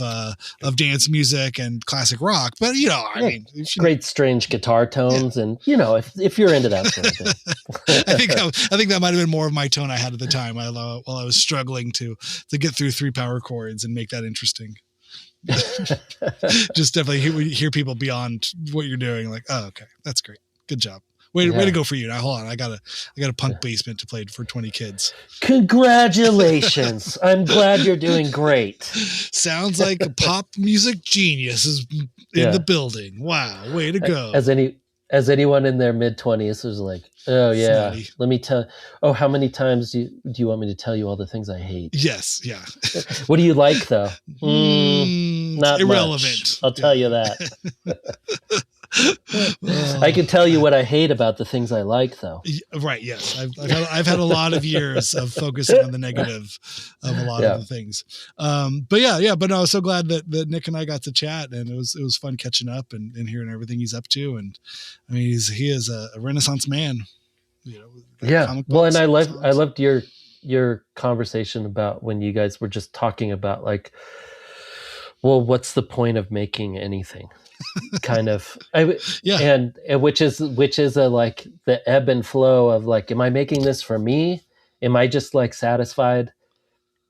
dance music and classic rock. But, I mean, great strange guitar tones, and if you're into that sort of thing. I think that might have been more of my tone I had at the time while I was struggling to get through 3 power chords and make that interesting. Just definitely hear people beyond what you're doing, like, oh, okay, that's great, good job, way to go for you. Now hold on, I got a punk basement to play for 20 kids. Congratulations. I'm glad you're doing great. Sounds like a pop music genius is in the building. Wow, way to go. As anyone in their mid-20s was like, oh yeah, Snotty. Let me tell. Oh, how many times do you want me to tell you all the things I hate? Yes, yeah. What do you like though? Not irrelevant. Much. I'll tell you that. I can tell you what I hate about the things I like, though. Right? Yes, I've had a lot of years of focusing on the negative of a lot of the things. But no, I was so glad that Nick and I got to chat, and it was fun catching up and hearing everything he's up to. And I mean, he is a Renaissance man. Well, and I loved your conversation about when you guys were just talking about like, well, what's the point of making anything? Kind of, and which is a like the ebb and flow of like, am I making this for me? Am I just like satisfied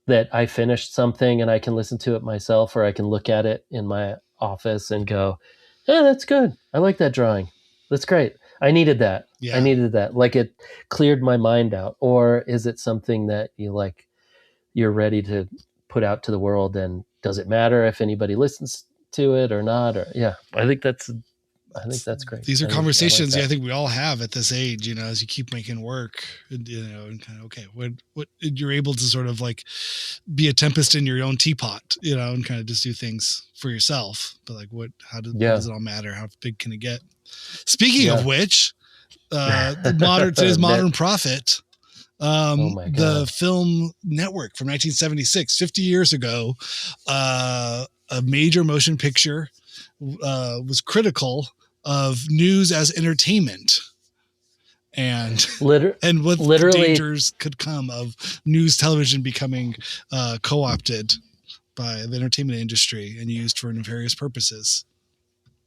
that I finished something and I can listen to it myself, or I can look at it in my office and go, "Yeah, that's good. I like that drawing. That's great. I needed that. I needed that. Like it cleared my mind out." Or is it something that you're ready to put out to the world, and does it matter if anybody listens to it or not? Or I think that's great. These are conversations I think we all have at this age, as you keep making work, and kind of, okay, what you're able to sort of like be a tempest in your own teapot, and kind of just do things for yourself. But like, how does it all matter? How big can it get? Speaking of which, today's modern prophet, the film Network from 1976, 50 years ago, a major motion picture was critical of news as entertainment, and what dangers could come of news television becoming co-opted by the entertainment industry and used for nefarious purposes.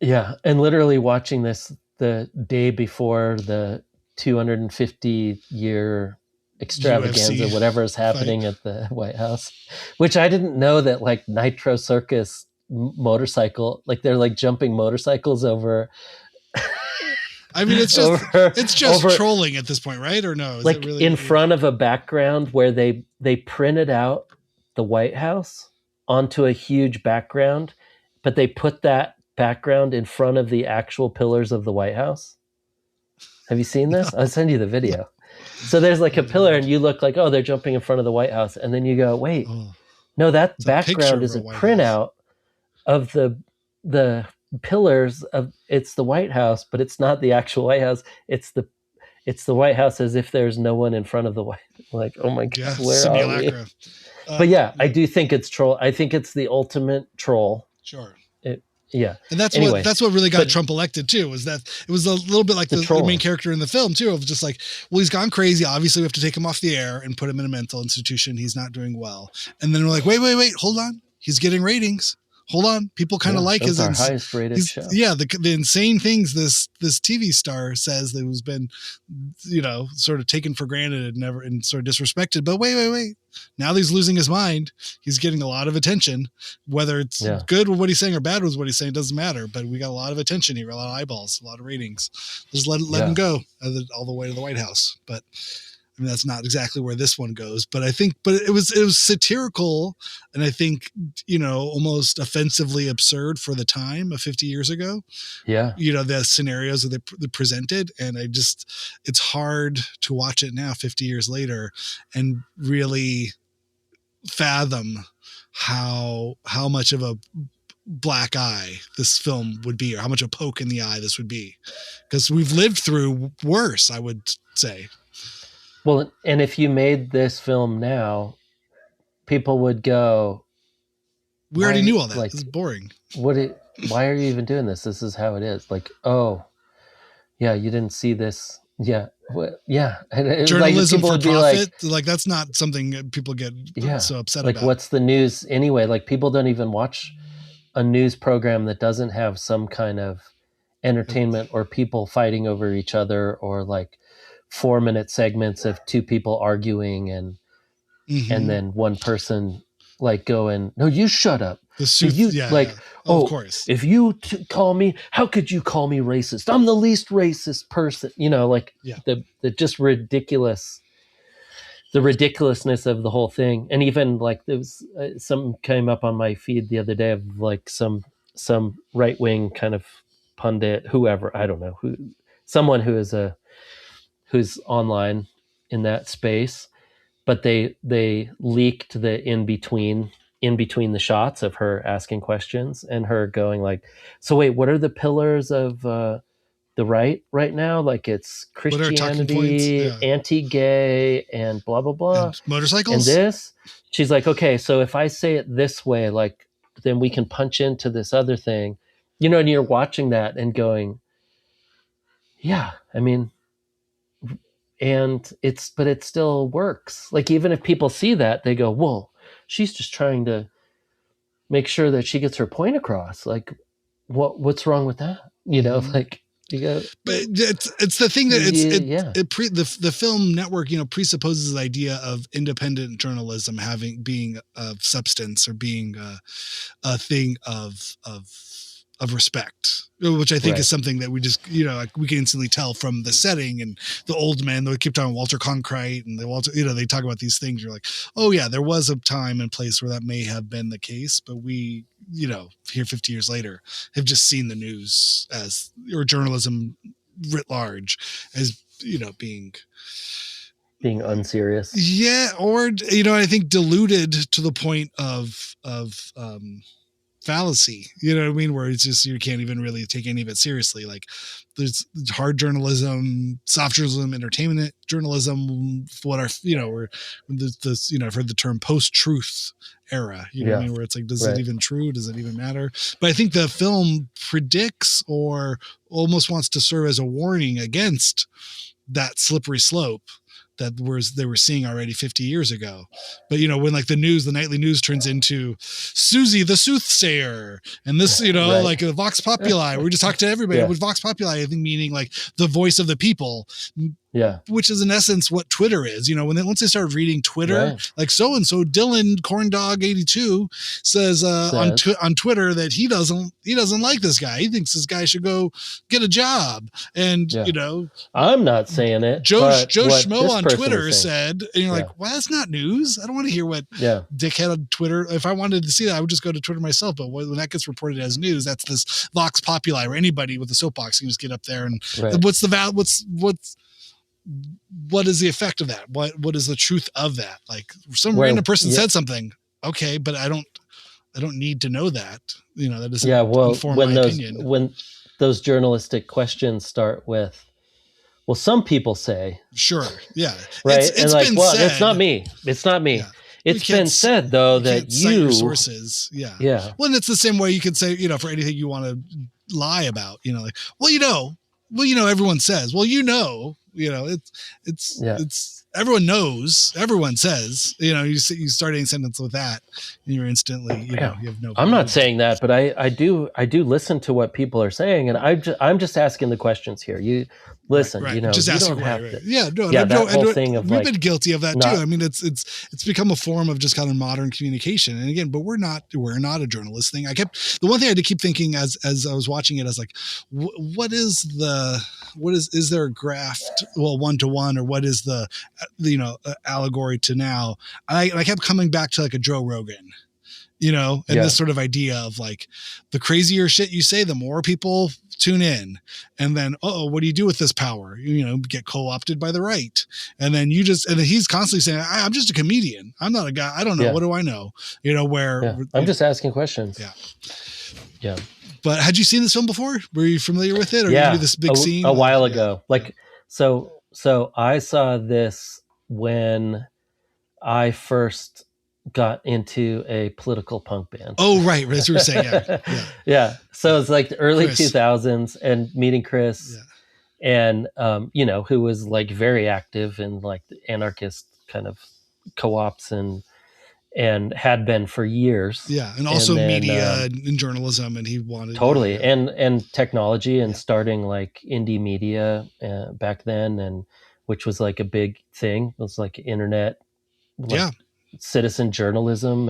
Yeah, and literally watching this the day before the 250-year extravaganza, UFC whatever is happening at the White House, which I didn't know that like Nitro Circus motorcycle, like they're like jumping motorcycles over. I mean, it's just trolling at this point, right? Or no? Is like it really in front of a background where they printed out the White House onto a huge background, but they put that background in front of the actual pillars of the White House. Have you seen this? I'll send you the video. So there's like a pillar and you look like, oh, they're jumping in front of the White House. And then you go, wait, no, that background is a printout of the pillars of, it's the White House, but it's not the actual White House. It's the White House as if there's no one in front of the White. Like, oh my God, where are we? But I do think it's troll. I think it's the ultimate troll. Sure. And that's what really got Trump elected too, was that it was a little bit like the main character in the film too, of just like, well, he's gone crazy. Obviously we have to take him off the air and put him in a mental institution. He's not doing well. And then we're like, wait, hold on. He's getting ratings. Hold on. People kind of like his highest rated show. Yeah. The insane things this TV star says that has been, sort of taken for granted and sort of disrespected. But wait. Now he's losing his mind. He's getting a lot of attention, whether it's good with what he's saying or bad with what he's saying, doesn't matter. But we got a lot of attention here, a lot of eyeballs, a lot of ratings. Just let him go all the way to the White House. But I mean, that's not exactly where this one goes, but I think, it was satirical, and I think, almost offensively absurd for the time of 50 years ago. Yeah. The scenarios that they presented, and it's hard to watch it now 50 years later and really fathom how much of a black eye this film would be, or how much a poke in the eye this would be, because we've lived through worse, I would say. Well, and if you made this film now, people would go, we already knew all that. Like, it's boring. Why are you even doing this? This is how it is. Like, oh, yeah, you didn't see this. Yeah. Journalism for profit. Like, that's not something people get so upset about. Like, what's the news anyway? Like, people don't even watch a news program that doesn't have some kind of entertainment or people fighting over each other, or like 4-minute segments of two people arguing and then one person like going, no, you shut up. Of course. If you call me, how could you call me racist? I'm the least racist person. The just ridiculous, the ridiculousness of the whole thing. And even like there was some came up on my feed the other day of like some right-wing kind of pundit, whoever, I don't know, someone who's online in that space, but they leaked the in between the shots of her asking questions and her going like, so wait, what are the pillars of the right now? Like, it's Christianity, anti-gay, and blah blah blah, and motorcycles, and this. She's like, okay, so if I say it this way, like, then we can punch into this other thing, and you're watching that and going, yeah, I mean, but it still works. Like, even if people see that, they go, whoa, she's just trying to make sure that she gets her point across. Like, what's wrong with that? You know, like, you go, but it's the thing that the film network, presupposes the idea of independent journalism being of substance, or being a thing of respect, which I think is something that we just, like, we can instantly tell from the setting and the old men. They keep talking Walter Cronkite, and they talk about these things. You're like, oh yeah, there was a time and place where that may have been the case, but we, here 50 years later, have just seen the news or journalism writ large as, being unserious. Yeah. Or, I think diluted to the point of fallacy, you know what I mean? Where it's just, you can't even really take any of it seriously. Like, there's hard journalism, soft journalism, entertainment journalism, where this, I've heard the term post-truth era, you know what I mean? Where it's like, does it even true? Does it even matter? But I think the film predicts, or almost wants to serve as a warning against that slippery slope that they were seeing already 50 years ago. But, when like the nightly news turns into Susie the soothsayer, and this, like a Vox Populi, we just talk to everybody with Vox Populi, I think, meaning like the voice of the people. Yeah. Which is in essence what Twitter is. Once they started reading Twitter, like so-and-so Dylan Corndog 82 says on Twitter that he doesn't like this guy. He thinks this guy should go get a job. And, I'm not saying it. Joe Schmo on Twitter said, and you're like, well, that's not news. I don't want to hear what dickhead on Twitter. If I wanted to see that, I would just go to Twitter myself. But when that gets reported as news, that's this Vox Populi, or anybody with a soapbox can just get up there and what is the effect of that? What is the truth of that? Like, some random person said something. Okay, but I don't need to know that. That doesn't inform my opinion. When those journalistic questions start with, well, some people say, sure, yeah, right, it's been said, it's not me. It's not me. Yeah. It's been said though that you sources, yeah. Well, and it's the same way you could say, for anything you want to lie about, like, everyone says, it's everyone knows, everyone says, you start any sentence with that, and you're instantly, you have no. I'm not saying that, but I do listen to what people are saying, and I'm just asking the questions here. You listen, just you don't have to. That whole thing of, we've been guilty of that too. I mean, it's become a form of just kind of modern communication. And again, but we're not a journalist thing. The one thing I had to keep thinking as I was watching it, I was like, is there a graft, one-to-one, or what is the allegory to now? I kept coming back to like a Joe Rogan, and this sort of idea of like, the crazier shit you say, the more people tune in, and then, what do you do with this power? Get co-opted by the right. And then he's constantly saying, I'm just a comedian. I'm not a guy. I don't know. What do I know? I'm just asking questions. Yeah. But had you seen this film before? Were you familiar with it? Or did you do this big scene? A while ago. Like, so I saw this when I first got into a political punk band. Oh, right. As you were saying. Yeah. So it's like the early 2000s, and meeting Chris and, who was like very active in like the anarchist kind of co-ops and had been for years. Yeah. And also media and journalism. And he wanted and technology and starting like indie media back then, and which was like a big thing. It was like internet, citizen journalism,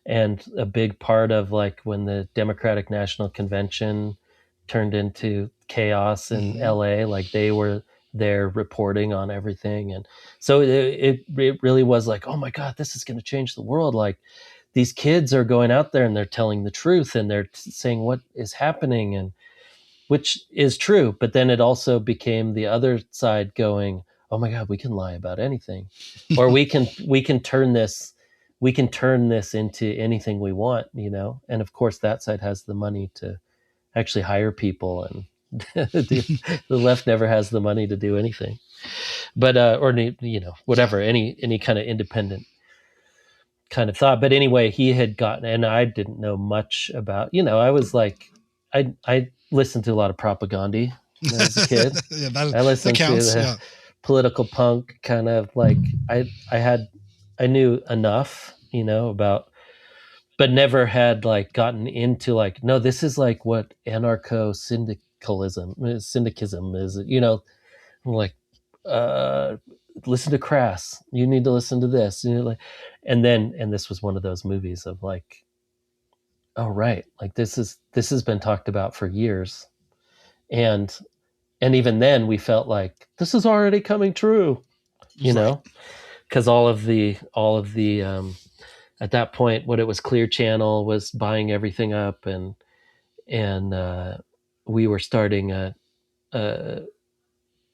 and a big part of like when the Democratic National Convention turned into chaos in LA, like they were there reporting on everything. And so it really was like, oh my God, this is going to change the world. Like, these kids are going out there and they're telling the truth, and they're saying what is happening, and which is true. But then it also became the other side going, oh my God, we can lie about anything, or we can turn this into anything we want, And of course that side has the money to actually hire people, and the left never has the money to do anything, but, or, whatever, any kind of independent kind of thought. But anyway, he had gotten, and I didn't know much about, I was like, I listened to a lot of propaganda when I was a kid. I listened to political punk kind of like I knew enough, about, but never had like gotten into like, no, this is like what anarcho syndicalism is, I'm like, listen to Crass, you need to listen to this, and this was one of those movies of like, oh right, like this has been talked about for years, and even then we felt like this is already coming true, because all of the at that point, what it was, Clear Channel was buying everything up, and we were starting a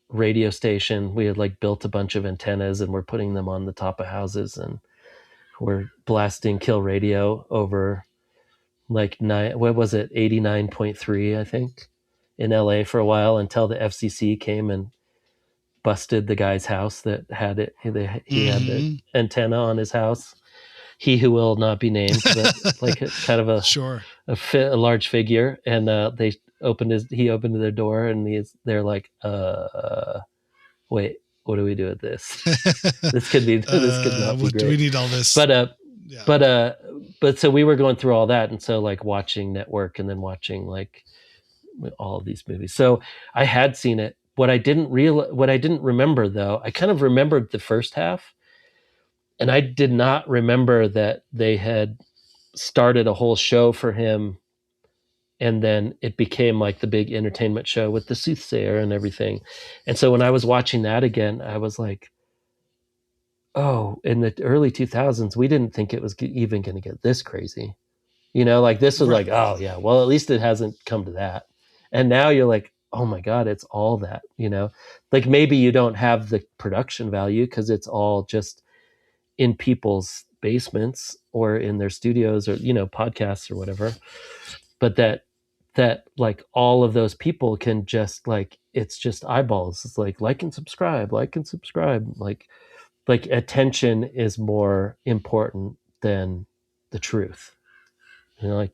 radio station. We had like built a bunch of antennas and we're putting them on the top of houses, and we're blasting Kill Radio over like 89.3, I think, in LA for a while, until the FCC came and busted the guy's house that had it. He had the antenna on his house. He who will not be named, but like kind of a large figure. And he opened their door, and they're like, wait, what do we do with this? This could not be great. Do we need all this? But so we were going through all that, and so like watching Network and then watching like all of these movies. So I had seen it. What I didn't remember though, I kind of remembered the first half, and I did not remember that they had started a whole show for him, and then it became like the big entertainment show with the soothsayer and everything. And so when I was watching that again, I was like, oh, in the early 2000s, we didn't think it was even going to get this crazy. Like this was like, oh yeah, well, at least it hasn't come to that. And now you're like, oh my God, it's all that, like maybe you don't have the production value because it's all just in people's basements or in their studios or, podcasts or whatever. But that like all of those people can just like, it's just eyeballs. It's like and subscribe. Like attention is more important than the truth. Like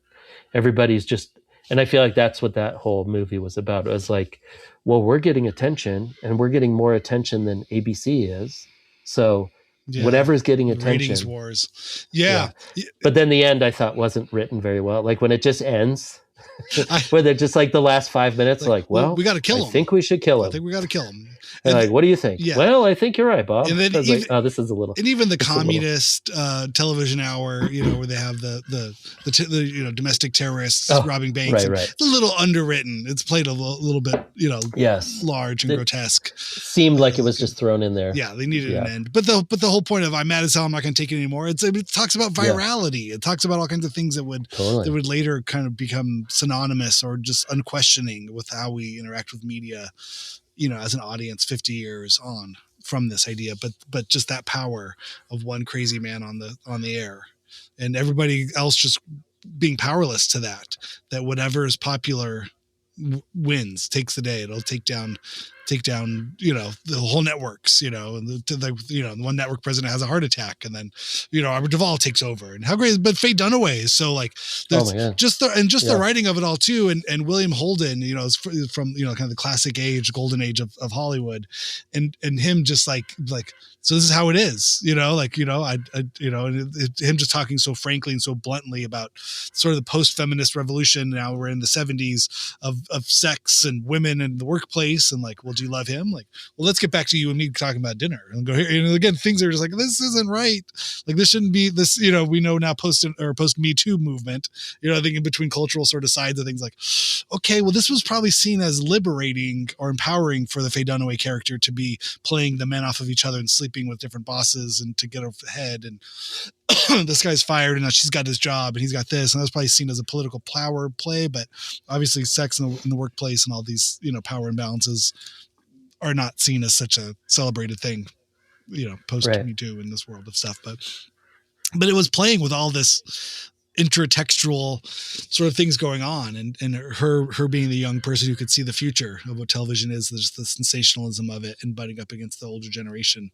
everybody's just, and I feel like that's what that whole movie was about. It was like, well, we're getting attention, and we're getting more attention than ABC is. So whatever's getting attention. Ratings wars. Yeah. But then the end I thought wasn't written very well. Like when it just ends, where they're just like the last 5 minutes, like, well, we got to kill him. I think we should kill him. I think we got to kill him. And like, what do you think? Yeah. Well, I think you're right, Bob. And then even, like, oh, this is a little. And even the communist television hour, where they have the domestic terrorists robbing banks. Right. It's a little underwritten. It's played a little bit, yes, large and grotesque. Seemed like it was just thrown in there. Yeah, they needed an end. But the whole point of I'm mad as hell, I'm not going to take it anymore. It talks about virality. Yeah. It talks about all kinds of things that would later kind of become synonymous or just unquestioning with how we interact with media, as an audience 50 years on from this idea, but just that power of one crazy man on the air and everybody else just being powerless to that whatever is popular wins, takes the day. It'll take down, the whole networks, and the one network president has a heart attack, and then, Robert Duvall takes over, and how great, but Faye Dunaway is so like, the writing of it all too. And William Holden, is from, kind of the classic age, golden age of Hollywood, and him just like, so this is how it is, and him just talking so frankly and so bluntly about sort of the post-feminist revolution. Now we're in the 70s of sex and women in the workplace, and like, well, do you love him? Like, well, let's get back to you and me talking about dinner and go here. And again, things are just like, this isn't right. Like this shouldn't be this, we know now post Me Too movement, I think in between cultural sort of sides of things like, okay, well, this was probably seen as liberating or empowering for the Faye Dunaway character to be playing the men off of each other and sleeping with different bosses and to get over the head. And this guy's fired and now she's got his job and he's got this. And that was probably seen as a political power play, but obviously sex in the workplace and all these, power imbalances are not seen as such a celebrated thing, post Me Too in this world of stuff. But it was playing with all this intertextual sort of things going on, and her being the young person who could see the future of what television is, there's the sensationalism of it and butting up against the older generation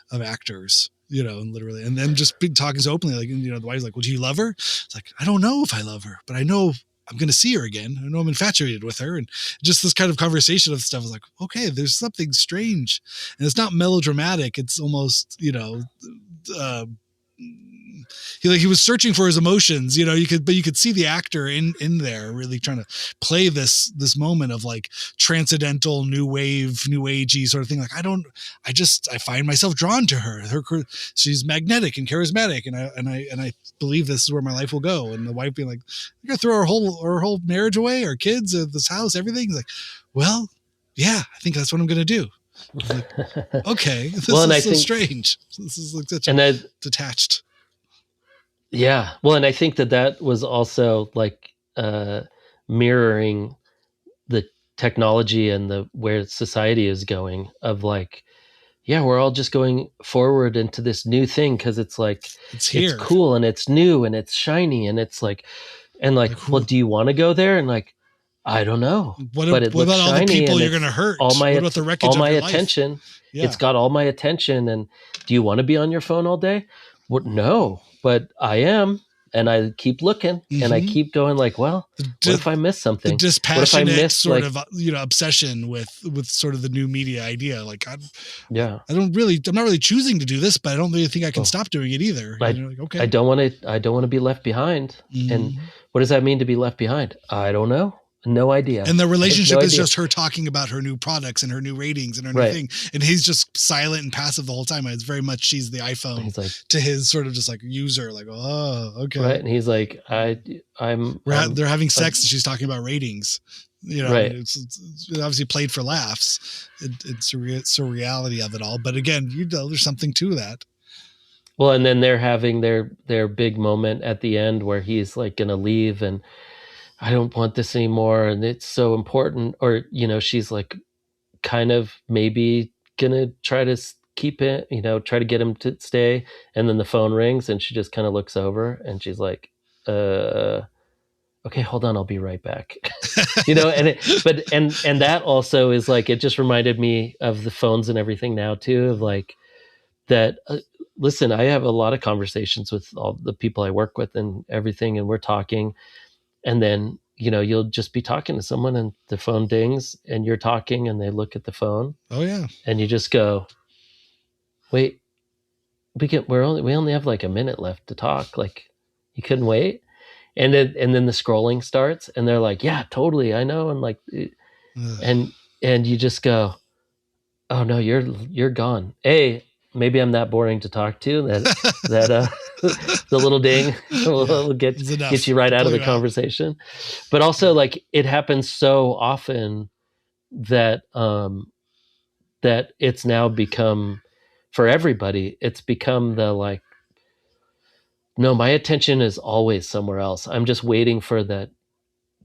of actors, and literally, and then just talking so openly, like, the wife's like, well, do you love her? It's like, I don't know if I love her, but I know I'm going to see her again. I know I'm infatuated with her. And just this kind of conversation of stuff was like, okay, there's something strange. And it's not melodramatic. It's almost, he was searching for his emotions, but you could see the actor in there really trying to play this moment of like transcendental, new wave, new agey sort of thing. Like, I find myself drawn to her. She's magnetic and charismatic. And I believe this is where my life will go. And the wife being like, "You're going to throw our whole marriage away, our kids, this house, everything." He's like, "Well, yeah, I think that's what I'm going to do." Like, okay. This is so strange. This is like such a detached. Yeah. Well, and I think that was also like mirroring the technology and where society is going of like, yeah, we're all just going forward into this new thing because it's like, it's cool and it's new and it's shiny and it's like, and like, cool. Well, do you want to go there? And like, I don't know. What about all the people you're going to hurt? What about the wreckage all my of your attention? Life? Yeah. It's got all my attention. And do you want to be on your phone all day? Well, no, but I am. And I keep looking and I keep going like, well, what if I miss something? The dispassionate sort of, obsession with sort of the new media idea. Like, I'm not really choosing to do this, but I don't really think I can stop doing it either. Okay. I don't want to be left behind. Mm-hmm. And what does that mean to be left behind? I don't know. No idea. And the relationship is just her talking about her new products and her new ratings and her new thing. And he's just silent and passive the whole time. And it's very much she's the iPhone to his sort of just like user, like, oh, okay. Right. And he's like, they're having sex and she's talking about ratings. Right. It's obviously played for laughs. It's a surreality of it all. But again, there's something to that. Well, and then they're having their big moment at the end where he's like going to leave and I don't want this anymore. And it's so important. Or, she's like kind of maybe going to try to keep it, try to get him to stay. And then the phone rings and she just kind of looks over and she's like, okay, hold on. I'll be right back. And that also is like, it just reminded me of the phones and everything now too, of like that, listen, I have a lot of conversations with all the people I work with and everything. And we're talking. And then, you'll just be talking to someone and the phone dings and you're talking and they look at the phone. Oh yeah. And you just go, wait, we only have like a minute left to talk. Like you couldn't wait. And then the scrolling starts and they're like, yeah, totally. I know. And like, and you just go, oh no, you're gone. Maybe I'm that boring to talk to that the little ding will get you right out of the conversation. But also like it happens so often that that it's now become for everybody, it's become the like, no, my attention is always somewhere else. I'm just waiting for that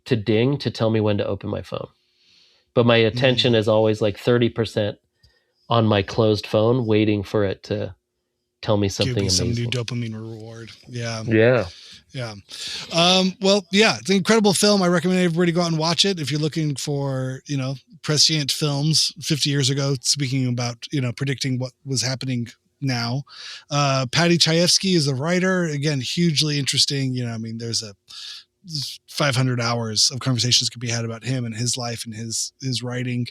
to ding to tell me when to open my phone. But my attention is always like 30% on my closed phone, waiting for it to tell me something amazing. Some new dopamine reward. Yeah. Yeah. Yeah. It's an incredible film. I recommend everybody go out and watch it. If you're looking for, prescient films 50 years ago, speaking about, predicting what was happening now. Patty Chayefsky is the writer. Again, hugely interesting. There's 500 hours of conversations could be had about him and his life and his writing,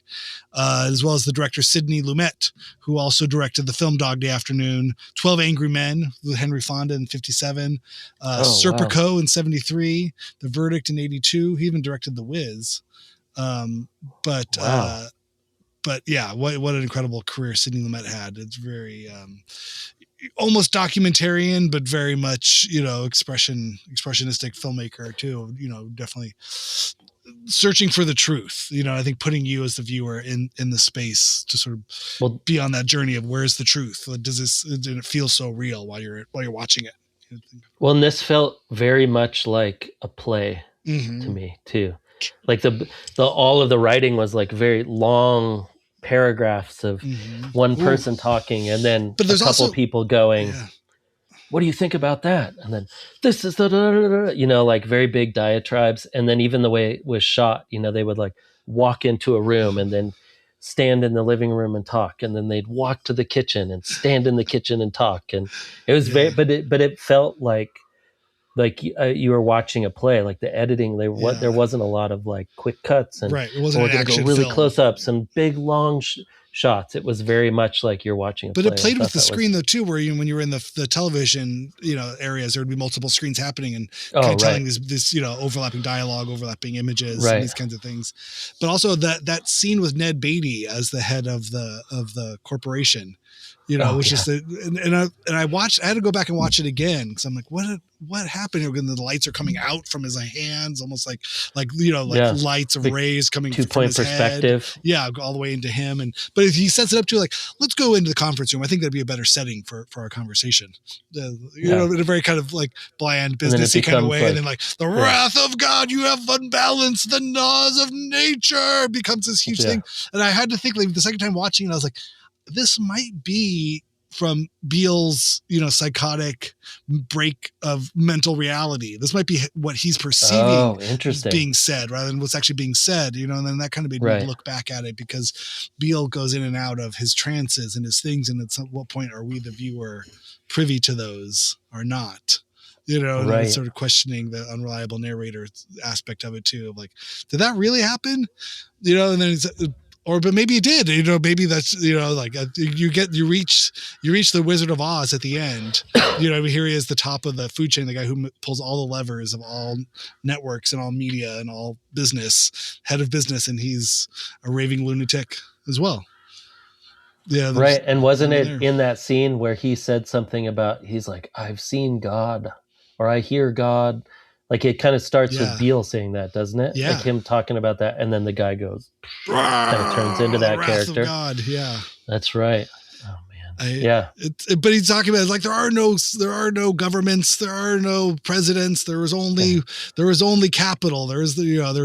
as well as the director Sidney Lumet, who also directed the film Dog Day Afternoon, 12 Angry Men with Henry Fonda in 57, Serpico in 73, The Verdict in 82. He even directed The Wiz. But yeah, what an incredible career Sidney Lumet had. It's very almost documentarian, but very much, expressionistic filmmaker too, definitely searching for the truth, I think putting you as the viewer in the space to sort of be on that journey of where's the truth? Did it feel so real while you're watching it? Well, and this felt very much like a play to me too. Like the all of the writing was like very long paragraphs of one person talking and then a couple people going, what do you think about that? And then this is like very big diatribes. And then even the way it was shot, they would like walk into a room and then stand in the living room and talk. And then they'd walk to the kitchen and stand in the kitchen and talk. And it was but it felt like like you were watching a play, like the editing, there wasn't a lot of like quick cuts and right. It wasn't an action really film. close-ups and big long shots. It was very much like you're watching a play. But it played with the screen though too, where when you were in the television, areas, there would be multiple screens happening and telling this overlapping dialogue, overlapping images, and these kinds of things. But also that scene with Ned Beatty as the head of the corporation, which is and I had to go back and watch it again because I'm like, what happened here? When the lights are coming out from his hands, almost like lights of rays coming from his perspective. Head. Yeah, all the way into him. But if he sets it up to like, let's go into the conference room, I think that'd be a better setting for our conversation. In a very kind of like bland businessy kind of way, and then like the wrath of God, you have unbalanced the laws of nature becomes this huge thing. And I had to think like the second time watching it, I was like, this might be from Beale's, psychotic break of mental reality. This might be what he's perceiving being said rather than what's actually being said, and then that kind of made me look back at it because Beale goes in and out of his trances and his things. And at what point are we, the viewer, privy to those or not? And sort of questioning the unreliable narrator aspect of it too. Of like, did that really happen? And then but maybe it did, maybe that's, like you reach the Wizard of Oz at the end, here he is, the top of the food chain, the guy who pulls all the levers of all networks and all media and all business, head of business. And he's a raving lunatic as well. Yeah. Right. And wasn't it in that scene where he said something about, he's like, I've seen God, or I hear God. Like it kind of starts with Beale saying that, doesn't it? Yeah. Like him talking about that, and then the guy goes, kind of turns into that character. Of God, yeah. That's right. Oh man, but he's talking about like there are no governments, there are no presidents, there was only capital, there was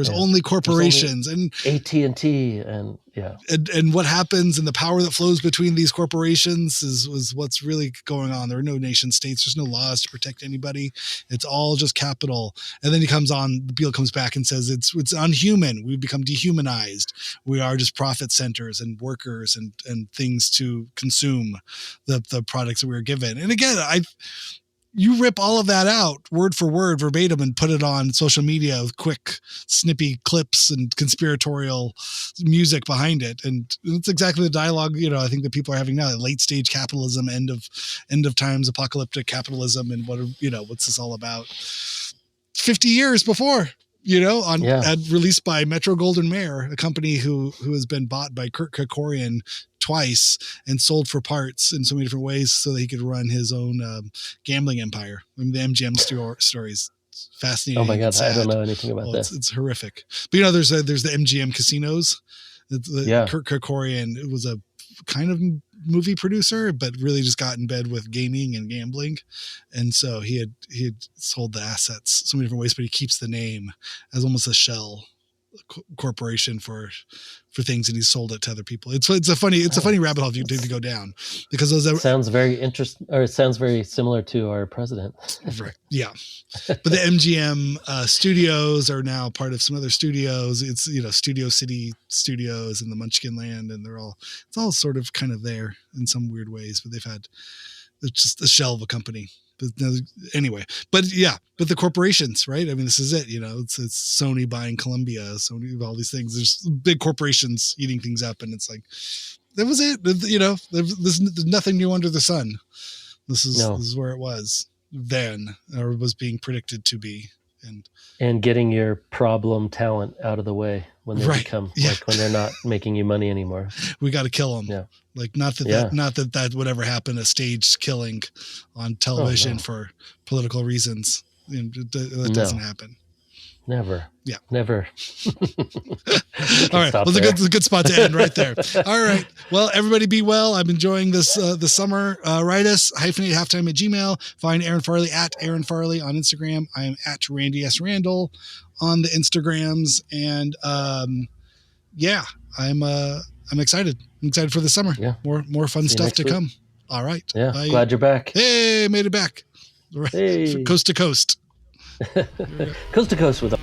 only corporations, and AT&T, and and what happens and the power that flows between these corporations was what's really going on. There are no nation states, there's no laws to protect anybody, it's all just capital. And then Beale comes back and says it's unhuman, we've become dehumanized, we are just profit centers and workers and things to consume the products that we were given. And again, you rip all of that out word for word verbatim and put it on social media with quick snippy clips and conspiratorial music behind it. And it's exactly the dialogue, I think that people are having now, late stage capitalism, end of times, apocalyptic capitalism. And what's this all about? 50 years before, released by Metro-Goldwyn-Mayer, a company who has been bought by Kurt Kerkorian twice and sold for parts in so many different ways so that he could run his own gambling empire. I mean, the MGM stories, fascinating. Oh my God, I don't know anything about this. It's horrific. But there's the MGM casinos. Kurt Kerkorian was a kind of movie producer, but really just got in bed with gaming and gambling. And so he had sold the assets so many different ways, but he keeps the name as almost a shell corporation for things, and he sold it to other people. It's a funny rabbit hole if you need to go down, because those sounds very interesting, or it sounds very similar to our president. Right. Yeah. But the MGM studios are now part of some other studios. It's Studio City Studios and the Munchkin Land, and it's all sort of kind of there in some weird ways, but it's just a shell of a company. Anyway, but the corporations, right? I mean, this is it, it's Sony buying Columbia, Sony, all these things. There's big corporations eating things up, and it's like, that was it. There's nothing new under the sun. This is where it was then, or was being predicted to be. And getting your problem talent out of the way when they become like when they're not making you money anymore. We got to kill them. Yeah. Like not that would ever happen, a staged killing on television for political reasons. That doesn't happen. Never. Yeah. Never. All right. Well, it's a good spot to end right there. All right. Well, everybody be well. I'm enjoying this the summer. Write us, hyphenate@gmail.com. Find Aaron Farley at Aaron Farley on Instagram. I am at Randy S. Randall on the Instagrams. And I'm excited. I'm excited for the summer. Yeah. More fun stuff to come. All right. Yeah. Bye. Glad you're back. Hey, made it back. Hey. Coast to coast. Coast to coast with